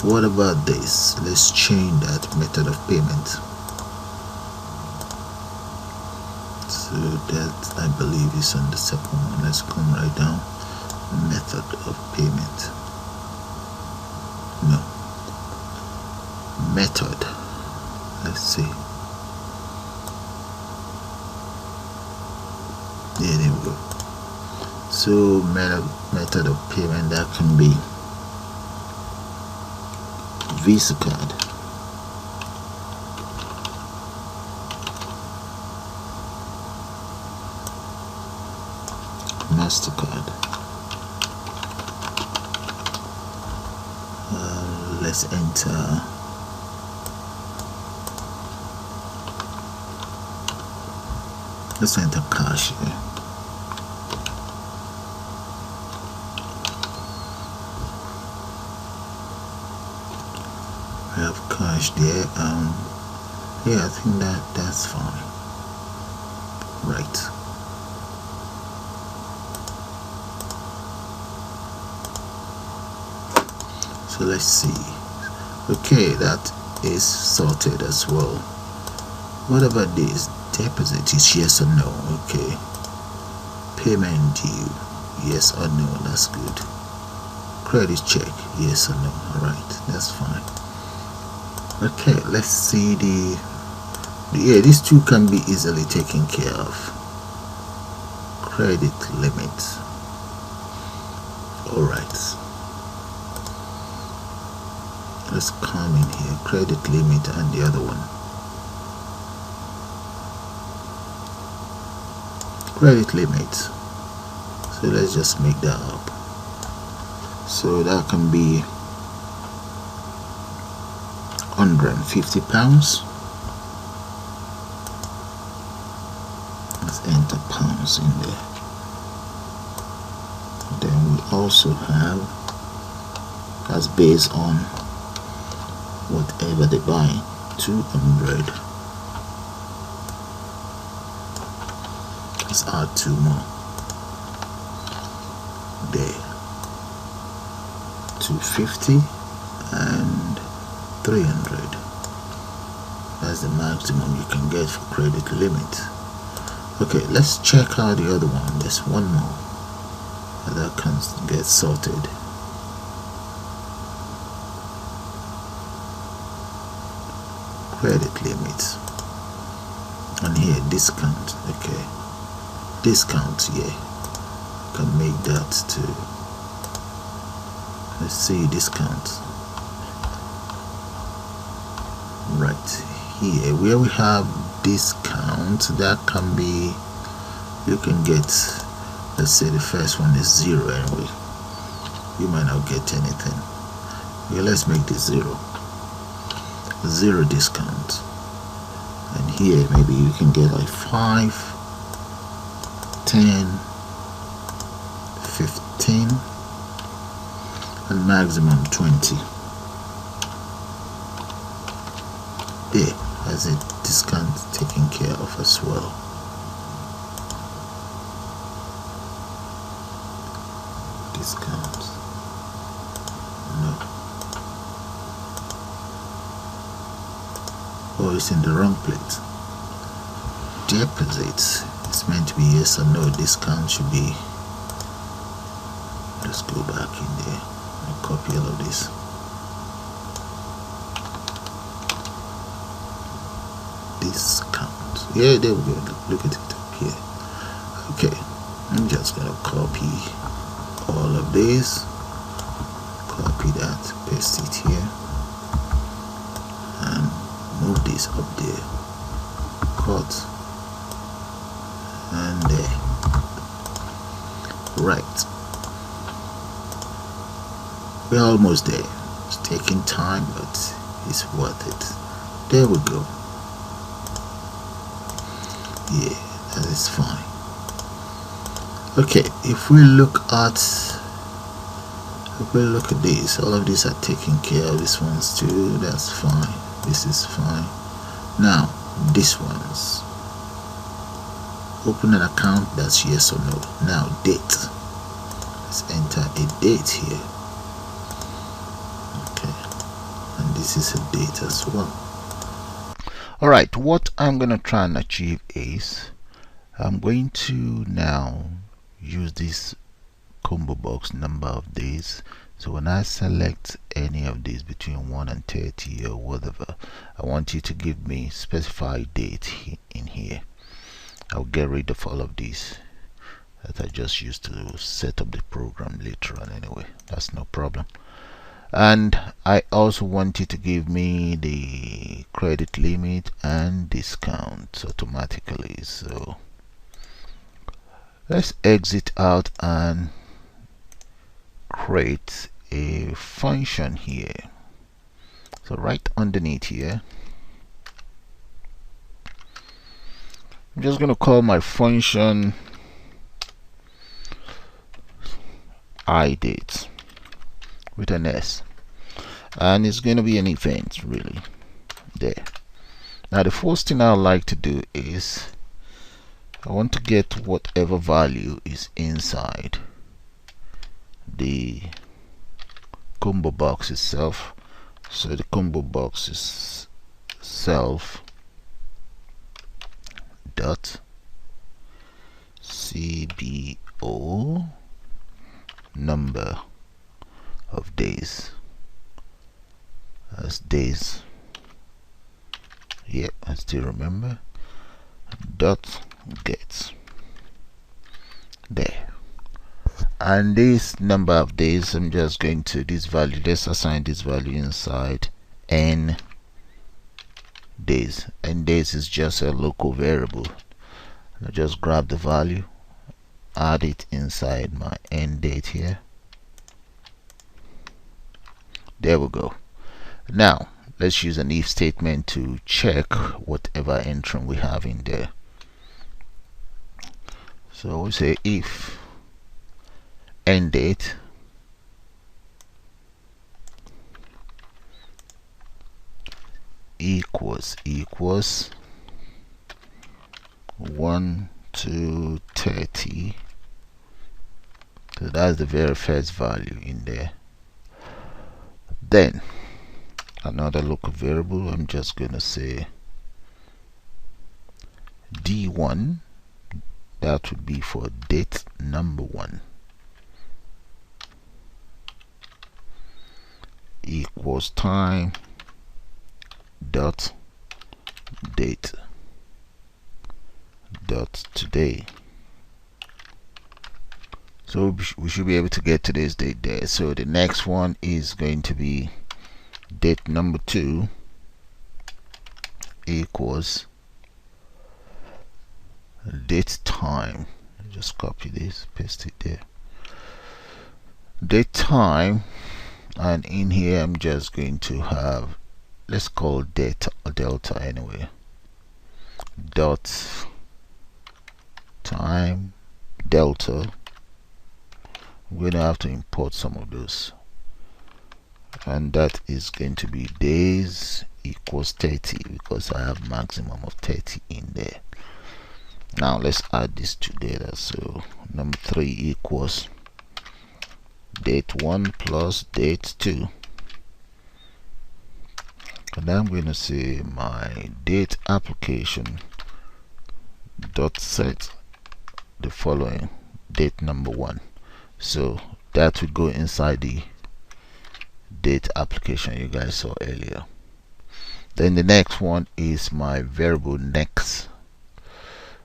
What about this? Let's change that method of payment. So that, I believe, is on the second one. Let's come right down. Method of payment. No. Method. Let's see. Yeah, there we go. So method of payment, that can be Visa card, MasterCard. Let's enter cash here. I have cash there. Yeah, I think that's fine. Right. So let's see. Okay, that is sorted as well. What about this? Deposit is yes or no. Okay. Payment due, yes or no. That's good. Credit check, yes or no. Alright, that's fine. Okay, let's see yeah, these two can be easily taken care of. Credit limit. Alright, let's come in here. Credit limit and the other one. credit limit. So let's just make that up. So that can be £150. Let's enter pounds in there. Then we also have, that's based on whatever they buy, 200. Let's add 2 more there, 250 and 300. That's the maximum you can get for credit limit. Okay, let's check out the other one. There's one more that can get sorted. Credit limit, and here discount. Okay, discount, yeah, can make that too. Let's see discount. Right here where we have discount, that can be, you can get, let's say the first one is 0 anyway, you might not get anything. Okay, let's make this 0 discount, and here maybe you can get like 5, 10, 15, and maximum 20. There, as a discount taken care of as well. Discount, no, oh, it's in the wrong place. Deposits, it's meant to be yes or no. Discount should be, let's go back in there and copy all of this. Discount, yeah, there we go. Look at it up here. Okay, I'm just gonna copy all of this, copy that, paste it here, and move this up there, cut, and there. Right, we're almost there. It's taking time, but it's worth it. There we go. Yeah, that is fine. Okay, if we look at this, all of these are taken care of. This one's too, that's fine. This is fine. Now this one's open an account, that's yes or no. Now date, let's enter a date here. Okay, and this is a date as well. Alright, what I'm going to try and achieve is I'm going to now use this combo box number of days. So when I select any of these between 1 and 30 or whatever, I want you to give me specified date in here. I'll get rid of all of these that I just used to set up the program later on anyway. That's no problem. And I also want you to give me the credit limit and discount automatically. So let's exit out and create a function here. So right underneath here, I'm just going to call my function iDate with an S, and it's going to be an event really there. Now the first thing I like to do is I want to get whatever value is inside the combo box itself. So the combo box is self dot cbo number of days as days. Yeah, I still remember. Dot get there, and this number of days, I'm just going to this value, let's assign this value inside n days, and days is just a local variable. I'll just grab the value add it inside my end date here. There we go. Now let's use an if statement to check whatever entry we have in there. So we say if end date equals 1 to 30. So that's the very first value in there. Then another local variable, I'm just gonna say D1, that would be for date number 1, equals time dot date dot today. So we should be able to get today's date there. So the next one is going to be date number 2 equals date time. Just copy this, paste it there. Date time, and in here I'm just going to have, let's call data delta anyway, dot time delta. I'm going to have to import some of those, and that is going to be days equals 30 because I have maximum of 30 in there. Now let's add this together. So number 3 equals date 1 plus date 2, and I'm going to say my date application dot set the following date number 1. So that would go inside the date application you guys saw earlier. Then the next one is my variable next.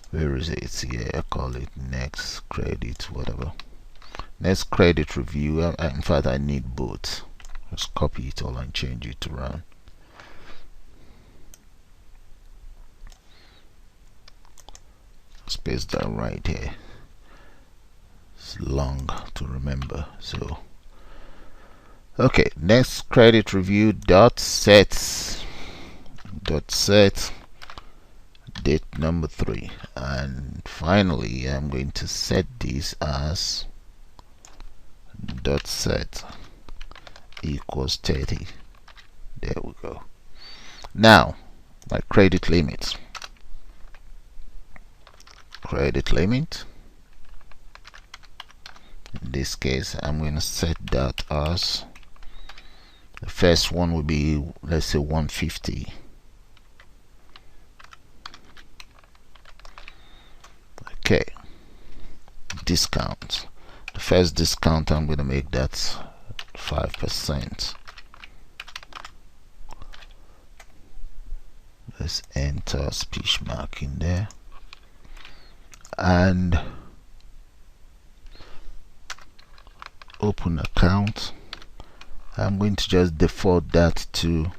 Where is it? Yeah, I call it next credit, whatever. Next credit review. In fact, I need both. Just copy it all and change it around. Space that right here. It's long to remember. So okay, next credit review dot set date number 3, and finally I'm going to set this as dot set equals 30. There we go. Now my credit limit in this case I'm going to set that as, the first one will be, let's say 150. Okay, discount. The first discount I'm going to make that 5%. Let's enter speech mark in there, and open account. I'm going to just default that to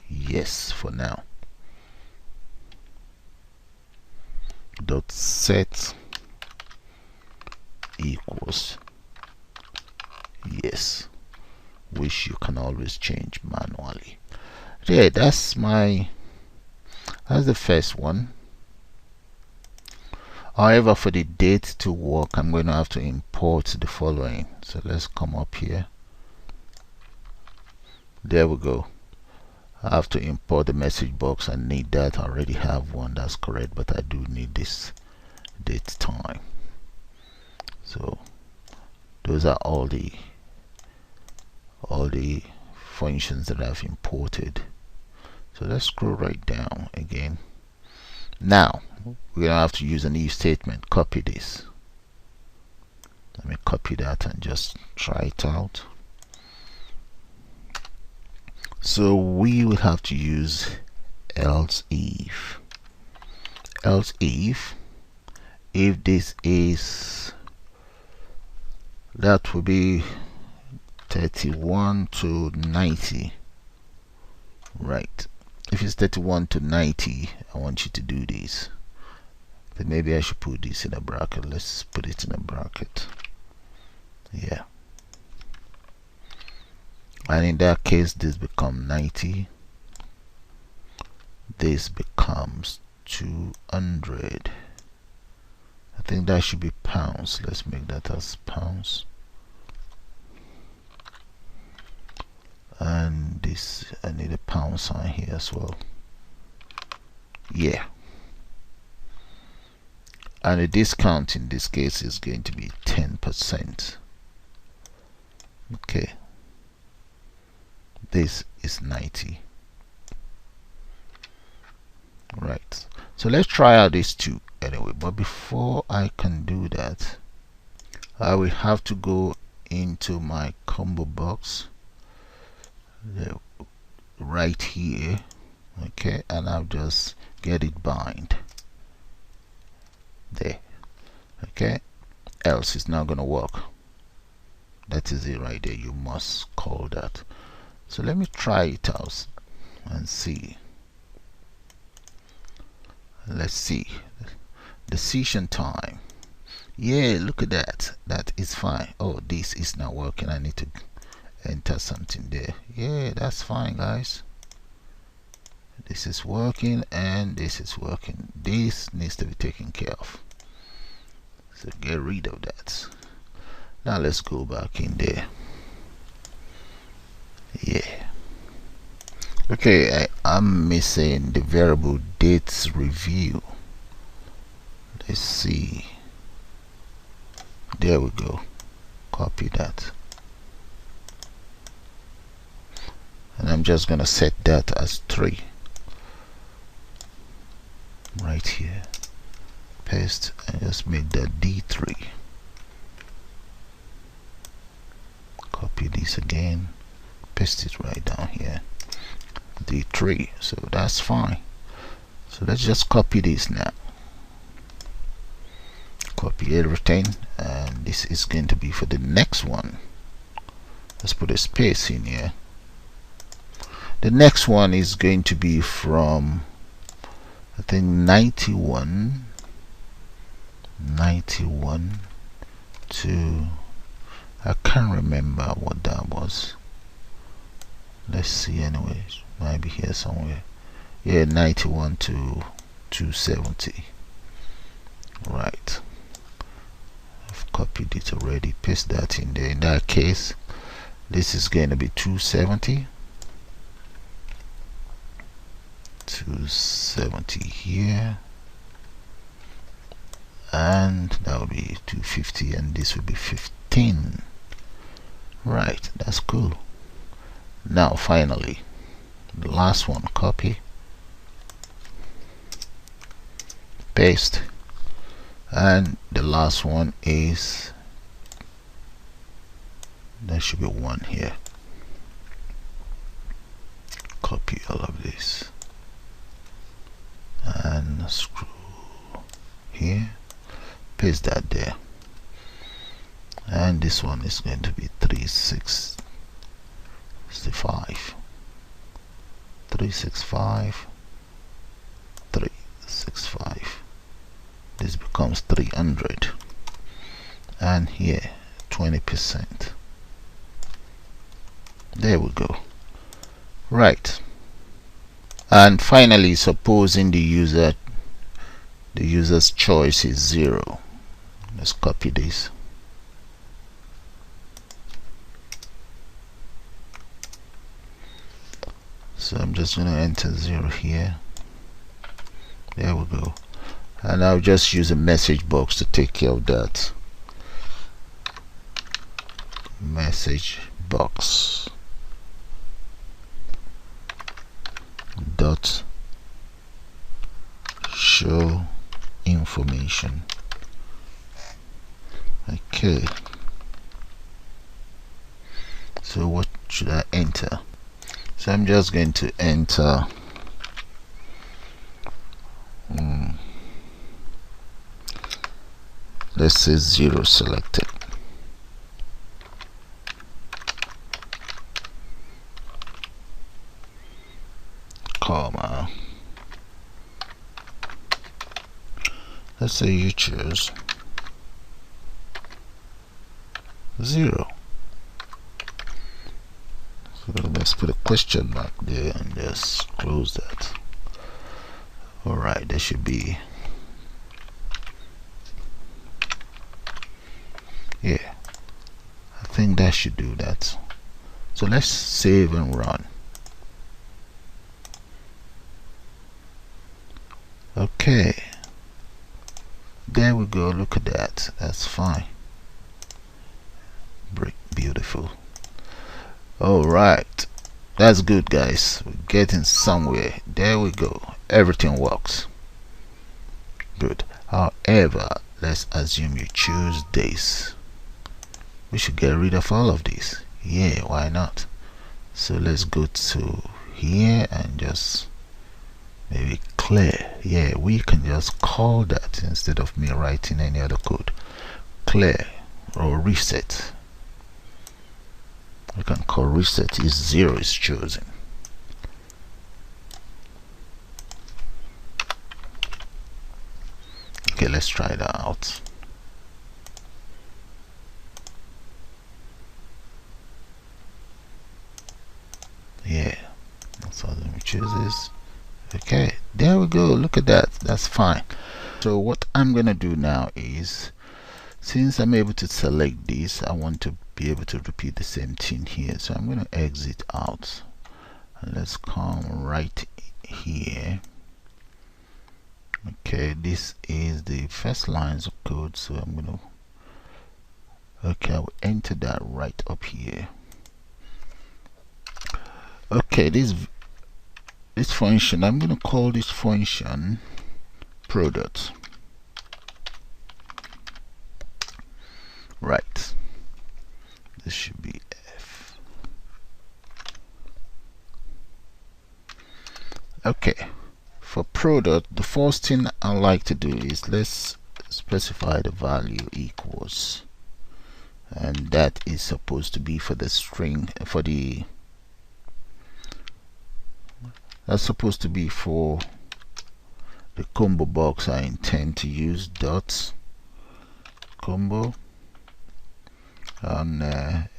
yes for now. Dot set equals yes, which you can always change manually. Yeah, that's the first one. However, for the date to work, I'm going to have to import the following. So let's come up here. There we go. I have to import the message box. I need that. I already have one, that's correct, but I do need this date time. So those are all the functions that I've imported. So let's scroll right down again. Now we're gonna have to use an if statement. Copy this. Let me copy that and just try it out. So we will have to use else if this is, that will be 31 to 90, right? If it's 31 to 90, I want you to do this. Then maybe I should put this in a bracket. Let's put it in a bracket. Yeah. And in that case, this becomes 90. This becomes 200. I think that should be pounds. Let's make that as pounds. And this, I need a pound sign here as well. Yeah. And the discount in this case is going to be 10%. Okay. This is 90. Right. So let's try out these two anyway. But before I can do that, I will have to go into my combo box right here. Okay, and I'll just get it bind there. Okay, else it's not gonna work. That is it right there. You must call that. So let me try it out and see. Let's see. Decision time. Yeah, look at that. That is fine. Oh, this is not working. I need to enter something there. Yeah, that's fine, guys. This is working and this is working. This needs to be taken care of. So get rid of that. Now let's go back in there. Yeah. Okay, I'm missing the variable dates review. Let's see. There we go. Copy that. And I'm just gonna set that as 3 right here. Paste and just make that D3. Copy this again. Paste it right down here. D3. So that's fine. So let's just copy this now. Copy everything, and this is going to be for the next one. Let's put a space in here. The next one is going to be from, I think, 91 to, I can't remember what that was. Let's see anyways. Might be here somewhere. Yeah, 91 to 270. Right. I've copied it already. Paste that in there. In that case, this is going to be 270. 270 here. And that will be 250, and this will be 15. Right, that's cool. Now finally, the last one, copy, paste, and the last one is, there should be 1 here. Copy all of this and screw here, paste that there, and this one is going to be 365. 365. This becomes 300, and here 20%. There we go. Right. And finally, supposing the user's choice is 0. Let's copy this. So I'm just going to enter 0 here. There we go. And I'll just use a message box to take care of that. Message box dot show information. Okay. So what should I enter? So I'm just going to enter let's say 0 selected. Comma. let's say you choose 0. So let's put a question mark there and just close that. Alright, there should be, yeah, I think that should do that. So let's save and run. Okay, there we go. Look at that. That's fine. Beautiful. Alright, that's good, guys. We're getting somewhere. There we go. Everything works. Good. However, let's assume you choose this. We should get rid of all of this. Yeah, why not? So let's go to here and just maybe clear. Yeah, we can just call that instead of me writing any other code. Clear or reset. We can call reset is 0 is chosen. Okay, let's try that out. Yeah, so let me choose this. Okay, there we go. Look at that. That's fine. So what I'm gonna do now is, since I'm able to select this, I want to be able to repeat the same thing here. So I'm gonna exit out and let's come right here. Okay, this is the first lines of code, so I'm gonna, okay, I will enter that right up here. Okay, this function, I'm gonna call this function product. Right, this should be F. Okay, for product, the first thing I like to do is let's specify the value equals, and that is supposed to be for the string, for the, that's supposed to be for the combo box I intend to use. Dot combo, and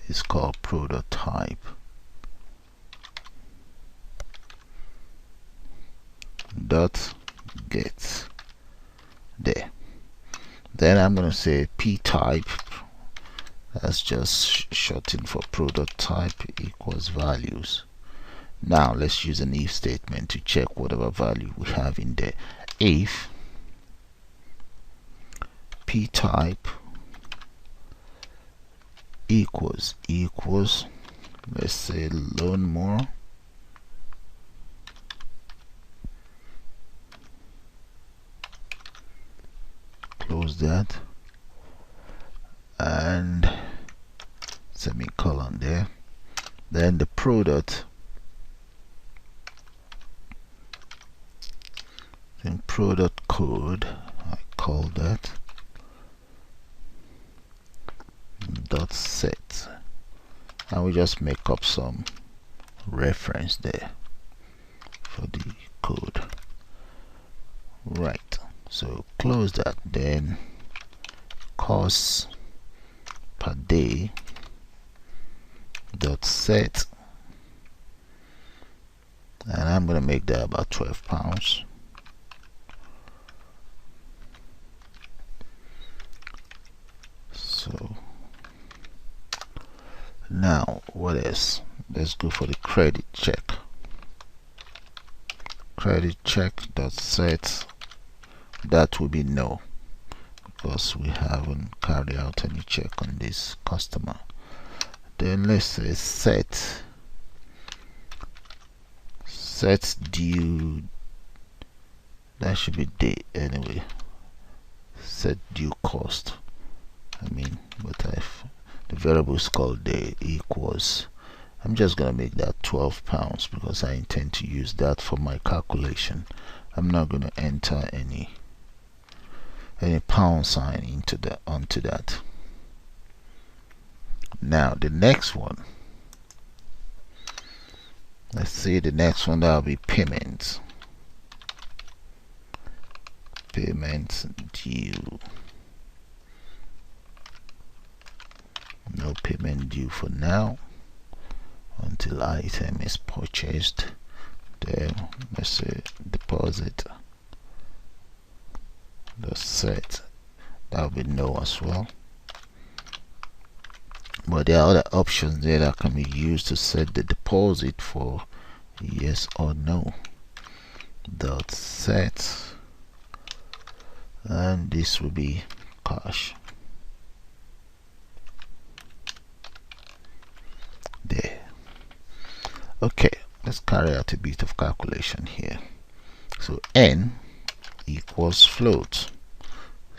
it's called product type. Dot get there. Then I'm gonna say p type, that's just shortened for product type, equals values. Now let's use an if statement to check whatever value we have in there. If p type equals, let's say learn more, close that, and semicolon there. Then the product, then product code, I call that dot set, and we just make up some reference there for the code. Right, so close that. Then cost per day dot set, and I'm gonna make that about £12. So now what else? Let's go for the credit check. Credit check dot set, that will be no, because we haven't carried out any check on this customer. Then let's say set due, that should be date anyway. Set due cost, I mean, but the variable is called day equals, I'm just gonna make that £12 because I intend to use that for my calculation. I'm not gonna enter any pound sign into the onto that. Now the next one, let's see, the next one, that'll be payment. payments due. No payment due for now until item is purchased. Then let's say deposit the set, that will be no as well. But there are other options there that can be used to set the deposit for yes or no. Dot set, and this will be cash. There. Okay, let's carry out a bit of calculation here. So n equals float.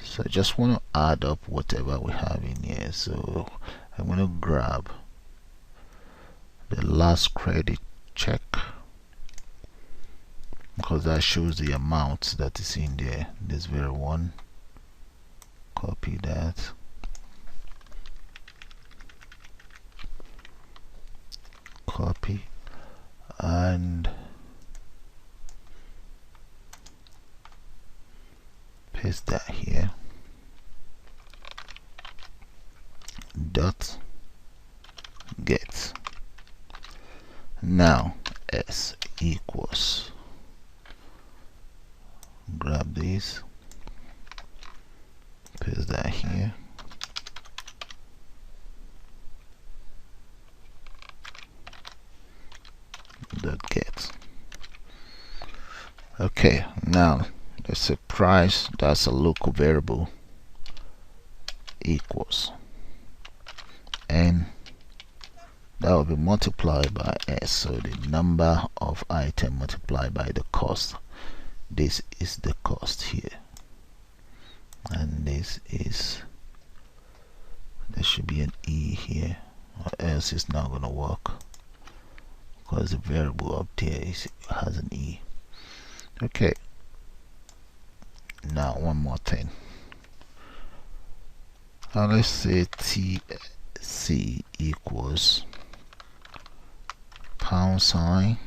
So I just want to add up whatever we have in here. So I'm going to grab the last credit check, because that shows the amount that is in there, this very one. Copy that, copy, and paste that here. Dot get. Now s equals, grab this, paste that here, dot get. Okay, now let's say price, that's a local variable, equals, and that will be multiplied by s, so the number of item multiplied by the cost. This is the cost here, and this is, there should be an e here, or else it's not going to work, because the variable up there has an e. Okay, now one more thing. Now let's say tc equals £,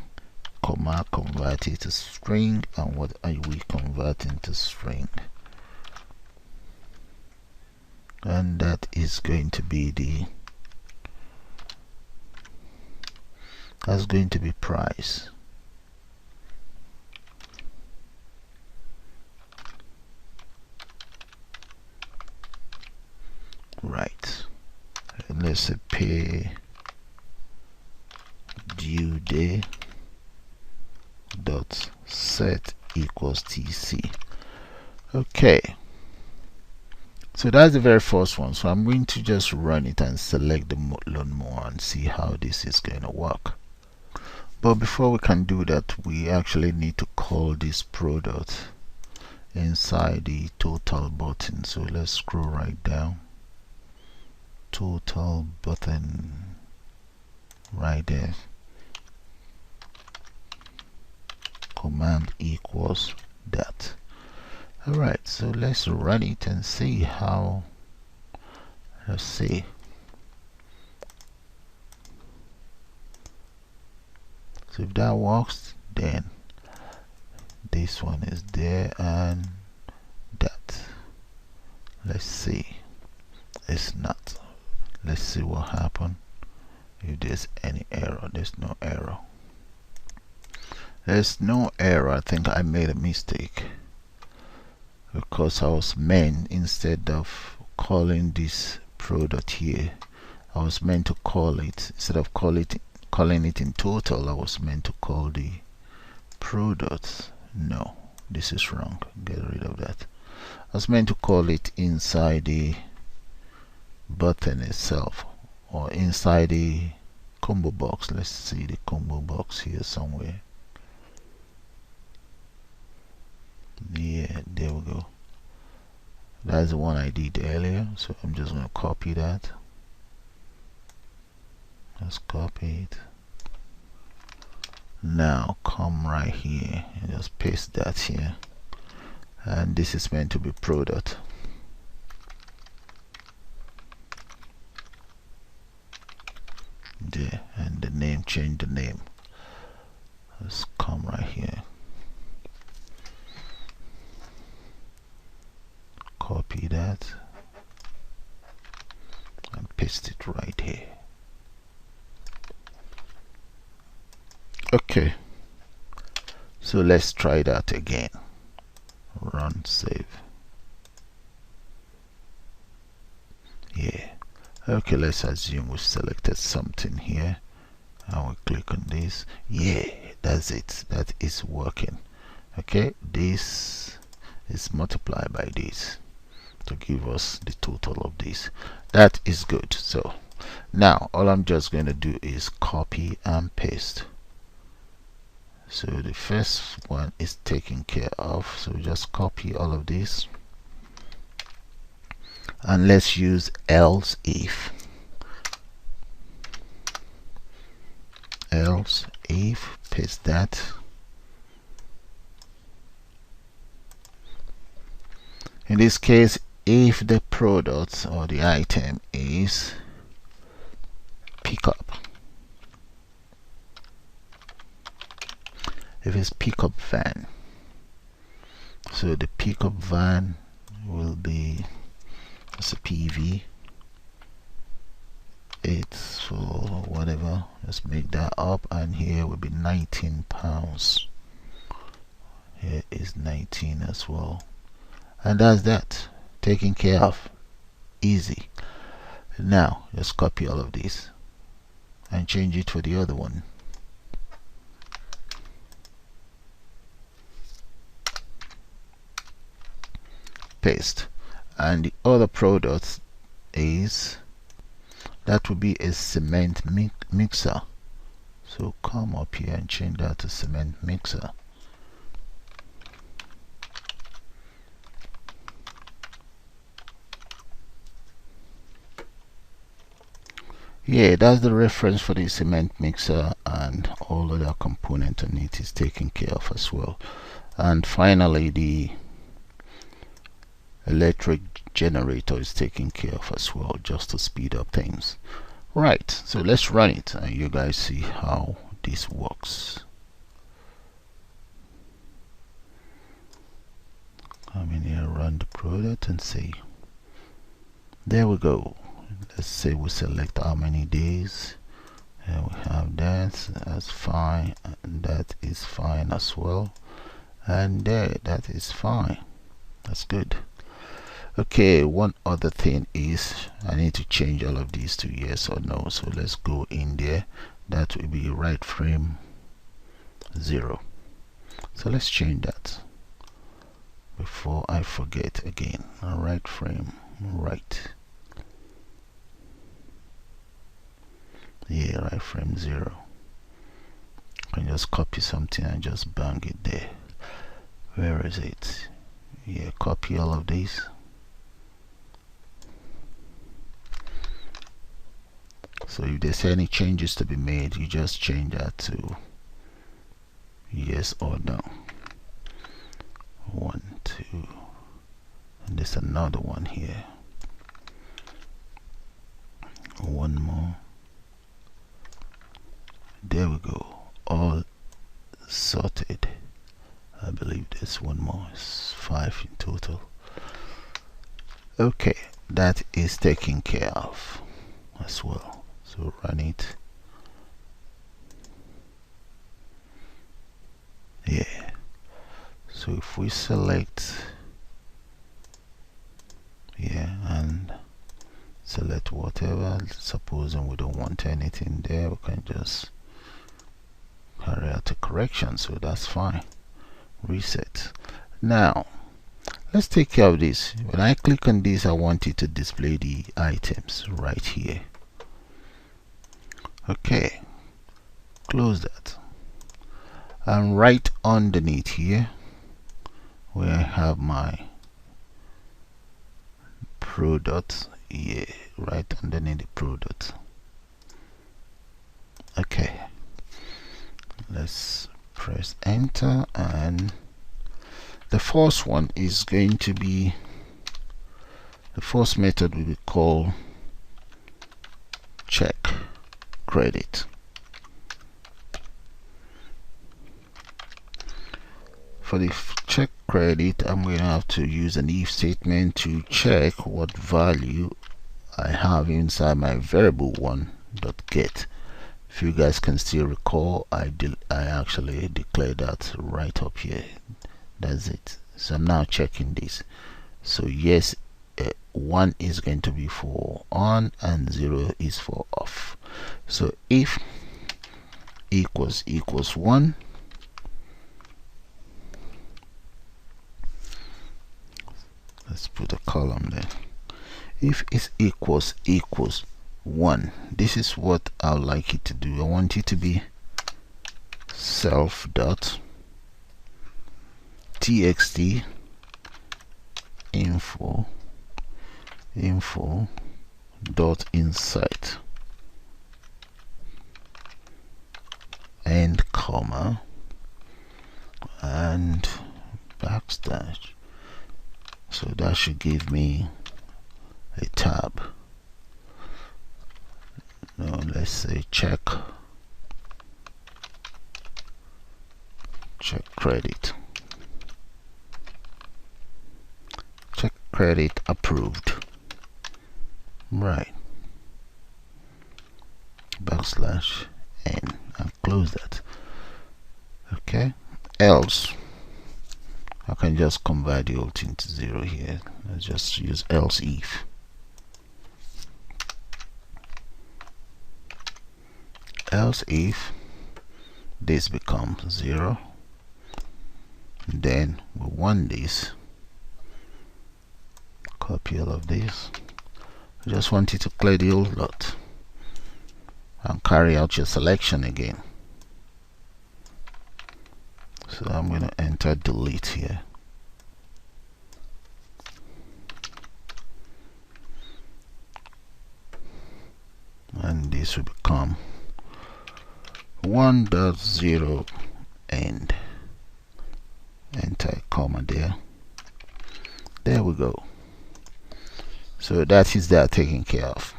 comma, convert it to string. And what are we converting to string? And that is going to be that's going to be price. Right, and let's say pay due day dot set equals tc. Okay, so that's the very first one. So I'm going to just run it and select the learn more and see how this is going to work. But before we can do that, we actually need to call this product inside the total button. So let's scroll right down, total button right there, command equals that. Alright, so let's run it and see how, let's see. So if that works, then this one is there and that. Let's see. It's not. Let's see what happened. If there's any error. There's no error. There's no error. I think I made a mistake, because I was meant, instead of calling this product here, I was meant to call it, instead of calling it in total, I was meant to call the product. No, this is wrong. Get rid of that. I was meant to call it inside the button itself, or inside the combo box. Let's see the combo box here somewhere. Yeah, there we go. That's the one I did earlier, so I'm just going to copy that. Let's copy it. Now come right here and just paste that here, and this is meant to be product. There, and the name, change the name. Let's come right here. copy that and paste it right here. Okay, so let's try that again. Run, save. Yeah. Okay, let's assume we've selected something here. I will click on this. Yeah, that's it. That is working. Okay, this is multiplied by this to give us the total of this. That is good. So now all I'm just going to do is copy and paste. So the first one is taken care of, so just copy all of this and let's use else if. Else if, paste that. In this case, if the product or the item is pickup, if it's pickup van, so the pickup van will be, it's a PV, it's for whatever, let's make that up, and here will be 19 pounds. Here is 19 as well, and that's that, taken care of. Easy. Now just copy all of this and change it for the other one. Paste, and the other product is, that will be a cement mixer. So come up here and change that to cement mixer. Yeah, that's the reference for the cement mixer, and all other component on it is taken care of as well. And finally, the electric generator is taken care of as well, just to speed up things. Right, so let's run it and you guys see how this works. Come in here, run the product and see. There we go. Let's say we select how many days, and we have that. That's fine, and that is fine as well, and there, that is fine. That's good. Okay, one other thing is I need to change all of these to yes or no, so let's go in there. That will be right frame 0. So let's change that before I forget again. Right frame right. Yeah, right frame 0. I can just copy something and just bang it there. Where is it? Yeah, copy all of these. So if there's any changes to be made, you just change that to yes or no. 1, 2, and there's another one here. One more. There we go. All sorted. I believe there's one more. It's 5 in total. Okay, that is taken care of as well. So run it. Yeah. So if we select, yeah, and select whatever, supposing we don't want anything there, we can just carry out a correction, so that's fine. Reset. Now let's take care of this. When I click on this, I want it to display the items right here. Okay, close that, and right underneath here where I have my product, yeah, right underneath the product. Okay, let's press enter, and the first one is going to be, the first method will be called check credit. For the check credit, I'm going to have to use an if statement to check what value I have inside my variable one.get. If you guys can still recall, I actually declared that right up here. That's it. So I'm now checking this. So yes, 1 is going to be for on and 0 is for off. So if equals 1, let's put a column there. If it equals 1, this is what I would like it to do. I want it to be self.txt info dot insight and comma and backslash. So that should give me a tab. Now let's say check credit. Check credit approved. Right. Backslash n and close that. Okay. Else I can just convert the whole thing to 0 here. Let's just use else if. Else if this becomes 0, then we want this. Copy all of this. I just want you to clear the whole lot and carry out your selection again. So I'm going to enter delete here. And this will become 1.0 end. Enter a comma there. There we go. So that is that taken care of.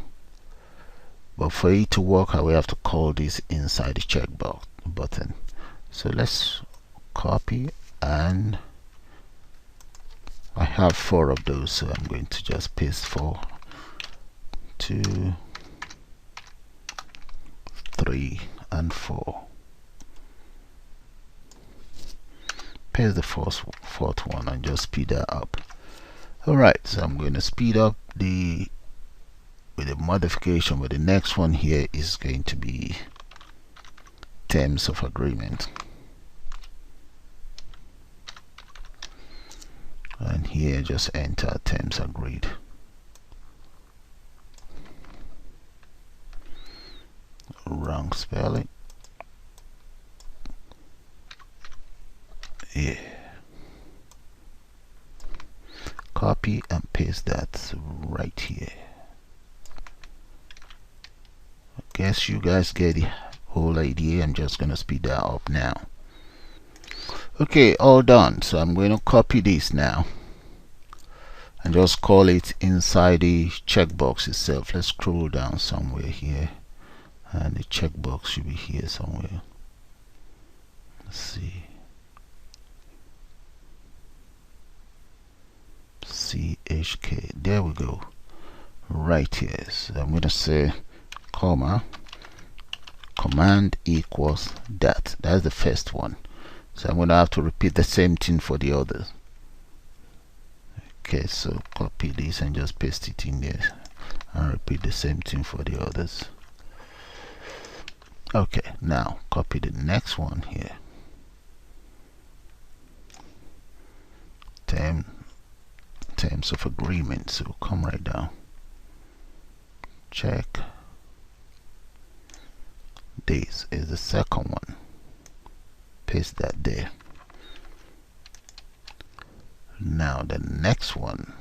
But for it to work, I will have to call this inside the checkbox button. So let's copy, and I have 4 of those, so I'm going to just paste 4, 2, 3, and 4. Paste the fourth one and just speed that up. Alright, so I'm going to speed up with a modification, but the next one here is going to be terms of agreement. And here just enter terms agreed. Wrong spelling. Yeah. Copy and paste that right here. I guess you guys get the whole idea. I'm just gonna speed that up now. Okay, all done. So I'm going to copy this now and just call it inside the checkbox itself. Let's scroll down somewhere here, and the checkbox should be here somewhere. Let's see. CHK. There we go. Right here. So I'm going to say comma command equals that. That's the first one. So I'm going to have to repeat the same thing for the others. Okay, so copy this and just paste it in there and repeat the same thing for the others. Okay, now copy the next one here. Terms of agreement. So come right down. Check. This is the second one. Paste that there. Now the next one,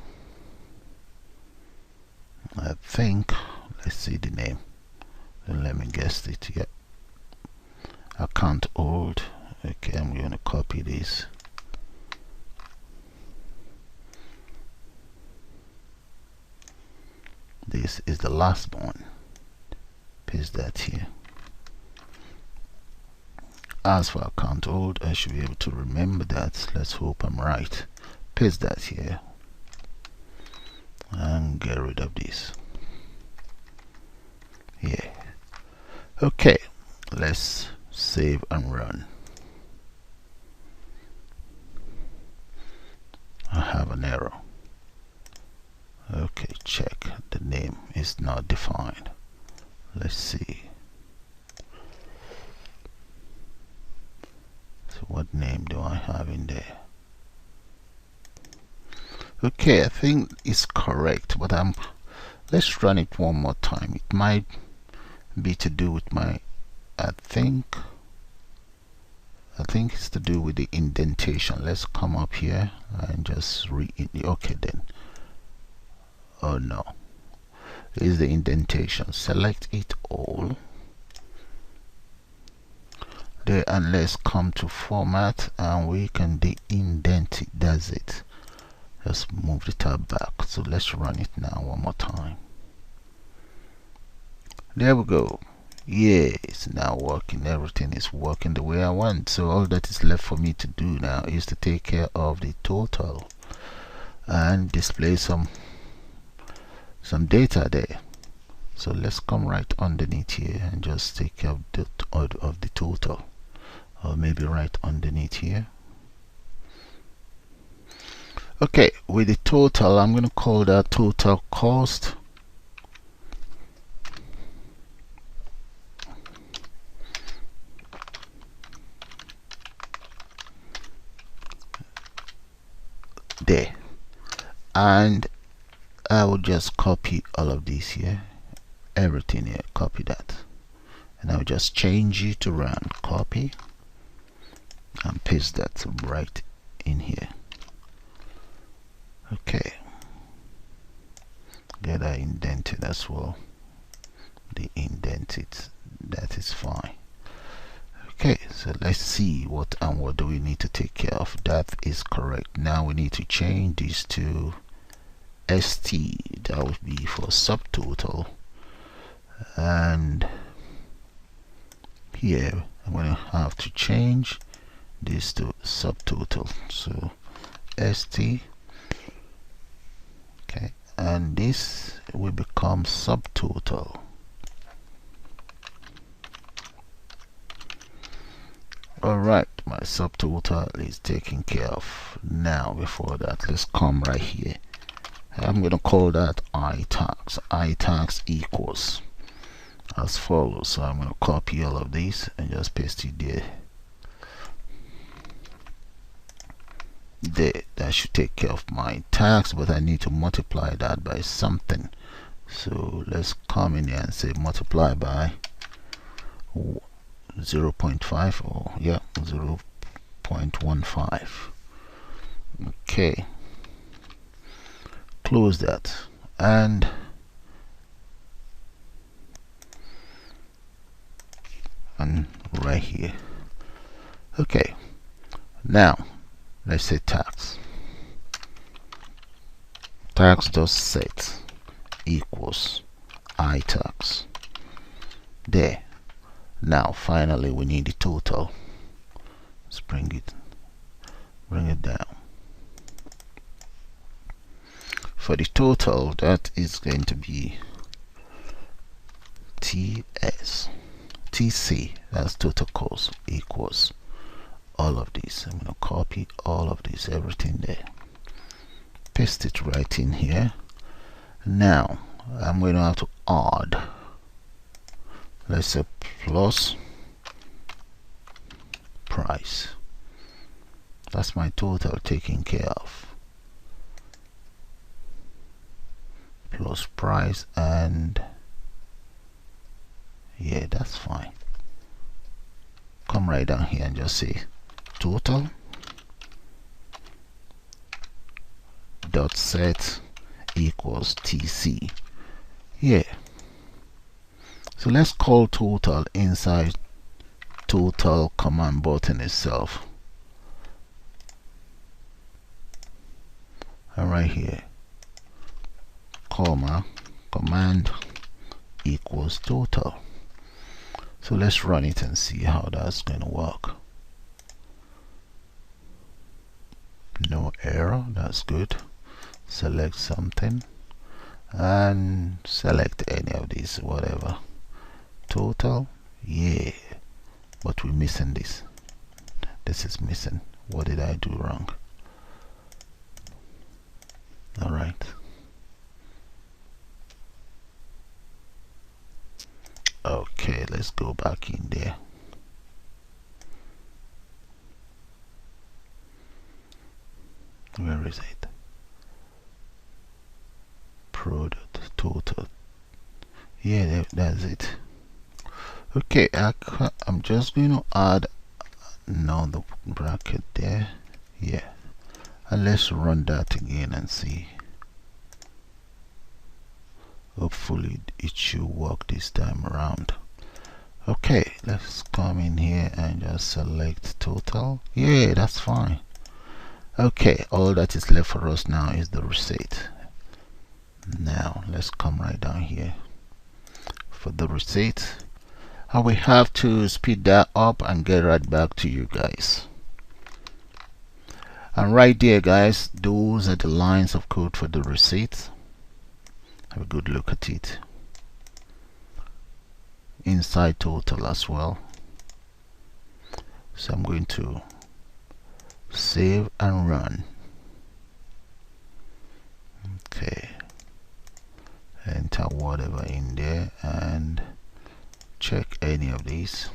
I think, let's see the name, let me guess it. Yep, account old. Okay, I'm going to copy this. This is the last one. Paste that here. As for account old, I should be able to remember that. Let's hope I'm right. Paste that here and get rid of this. Yeah. Okay, let's save and run. I have an error. Okay, check. The name is not defined. Let's see. So what name do I have in there? Okay, I think it's correct, but let's run it one more time. It might be to do with my I think it's to do with the indentation. Let's come up here and just okay then. Oh no, it's the indentation. Select it all there and let's come to format and we can de-indent it. That's it. Let's move the tab back. So let's run it now one more time. There we go. Yeah, it's now working. Everything is working the way I want. So all that is left for me to do now is to take care of the total and display some data there. So let's come right underneath here and just take care of the total, or maybe right underneath here. Okay, with the total, I'm going to call that total cost. There, and I will just copy all of these here, everything here, copy that, and I'll just change it to run, copy and paste that right in here. Okay, get that indented as well. The indented, that is fine. Okay, so let's see what do we need to take care of. That is correct. Now we need to change this to ST. That would be for subtotal, and here I'm going to have to change this to subtotal. So ST. Okay, and this will become subtotal. Alright, my subtotal is taken care of. Now before that, let's come right here. I'm going to call that iTax. iTax equals as follows. So I'm going to copy all of these and just paste it there. There, that should take care of my tax, but I need to multiply that by something. So let's come in here and say multiply by 0.5, or yeah, 0.15. Okay, close that and right here. Okay, now let's say tax dot set equals iTax. There. Now finally we need the total. Let's bring it down. For the total, that is going to be TC, that's total cost, equals all of this. I'm going to copy all of this, everything there, paste it right in here. Now I'm going to have to add, let's say plus price. That's my total taken care of. Plus price, and yeah, that's fine. Come right down here and just say total dot set equals TC. Yeah. So let's call total inside total command button itself. And right here, comma, command equals total. So let's run it and see how that's going to work. No error, that's good. Select something and select any of these, whatever. Total, yeah, but we're missing this. This is missing. What did I do wrong? All right. Okay, let's go back in there. Where is it? Product total. Yeah, that's it. Okay, I'm just going to add another bracket there. Yeah, and let's run that again and see. Hopefully it should work this time around. Okay, let's come in here and just select total. Yeah, that's fine. Okay, all that is left for us now is the receipt. Now let's come right down here for the receipt. I will have to speed that up and get right back to you guys. And right there, guys, those are the lines of code for the receipt. Have a good look at it. Inside total as well. So I'm going to save and run. Okay, enter whatever in there and check any of these.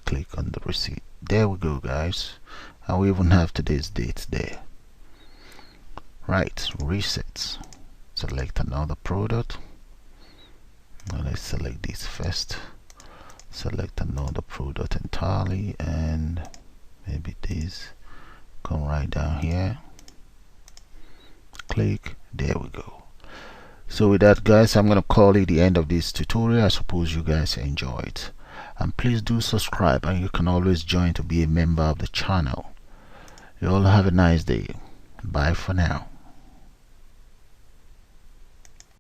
Click on the receipt. There we go, guys, and we even have today's date there. Right, resets. Select another product. Now let's select this first. Select another product entirely, and maybe this. Come right down here. Click. There we go. So with that, guys, I'm gonna call it the end of this tutorial. I suppose you guys enjoyed, and please do subscribe, and you can always join to be a member of the channel. You all have a nice day. Bye for now.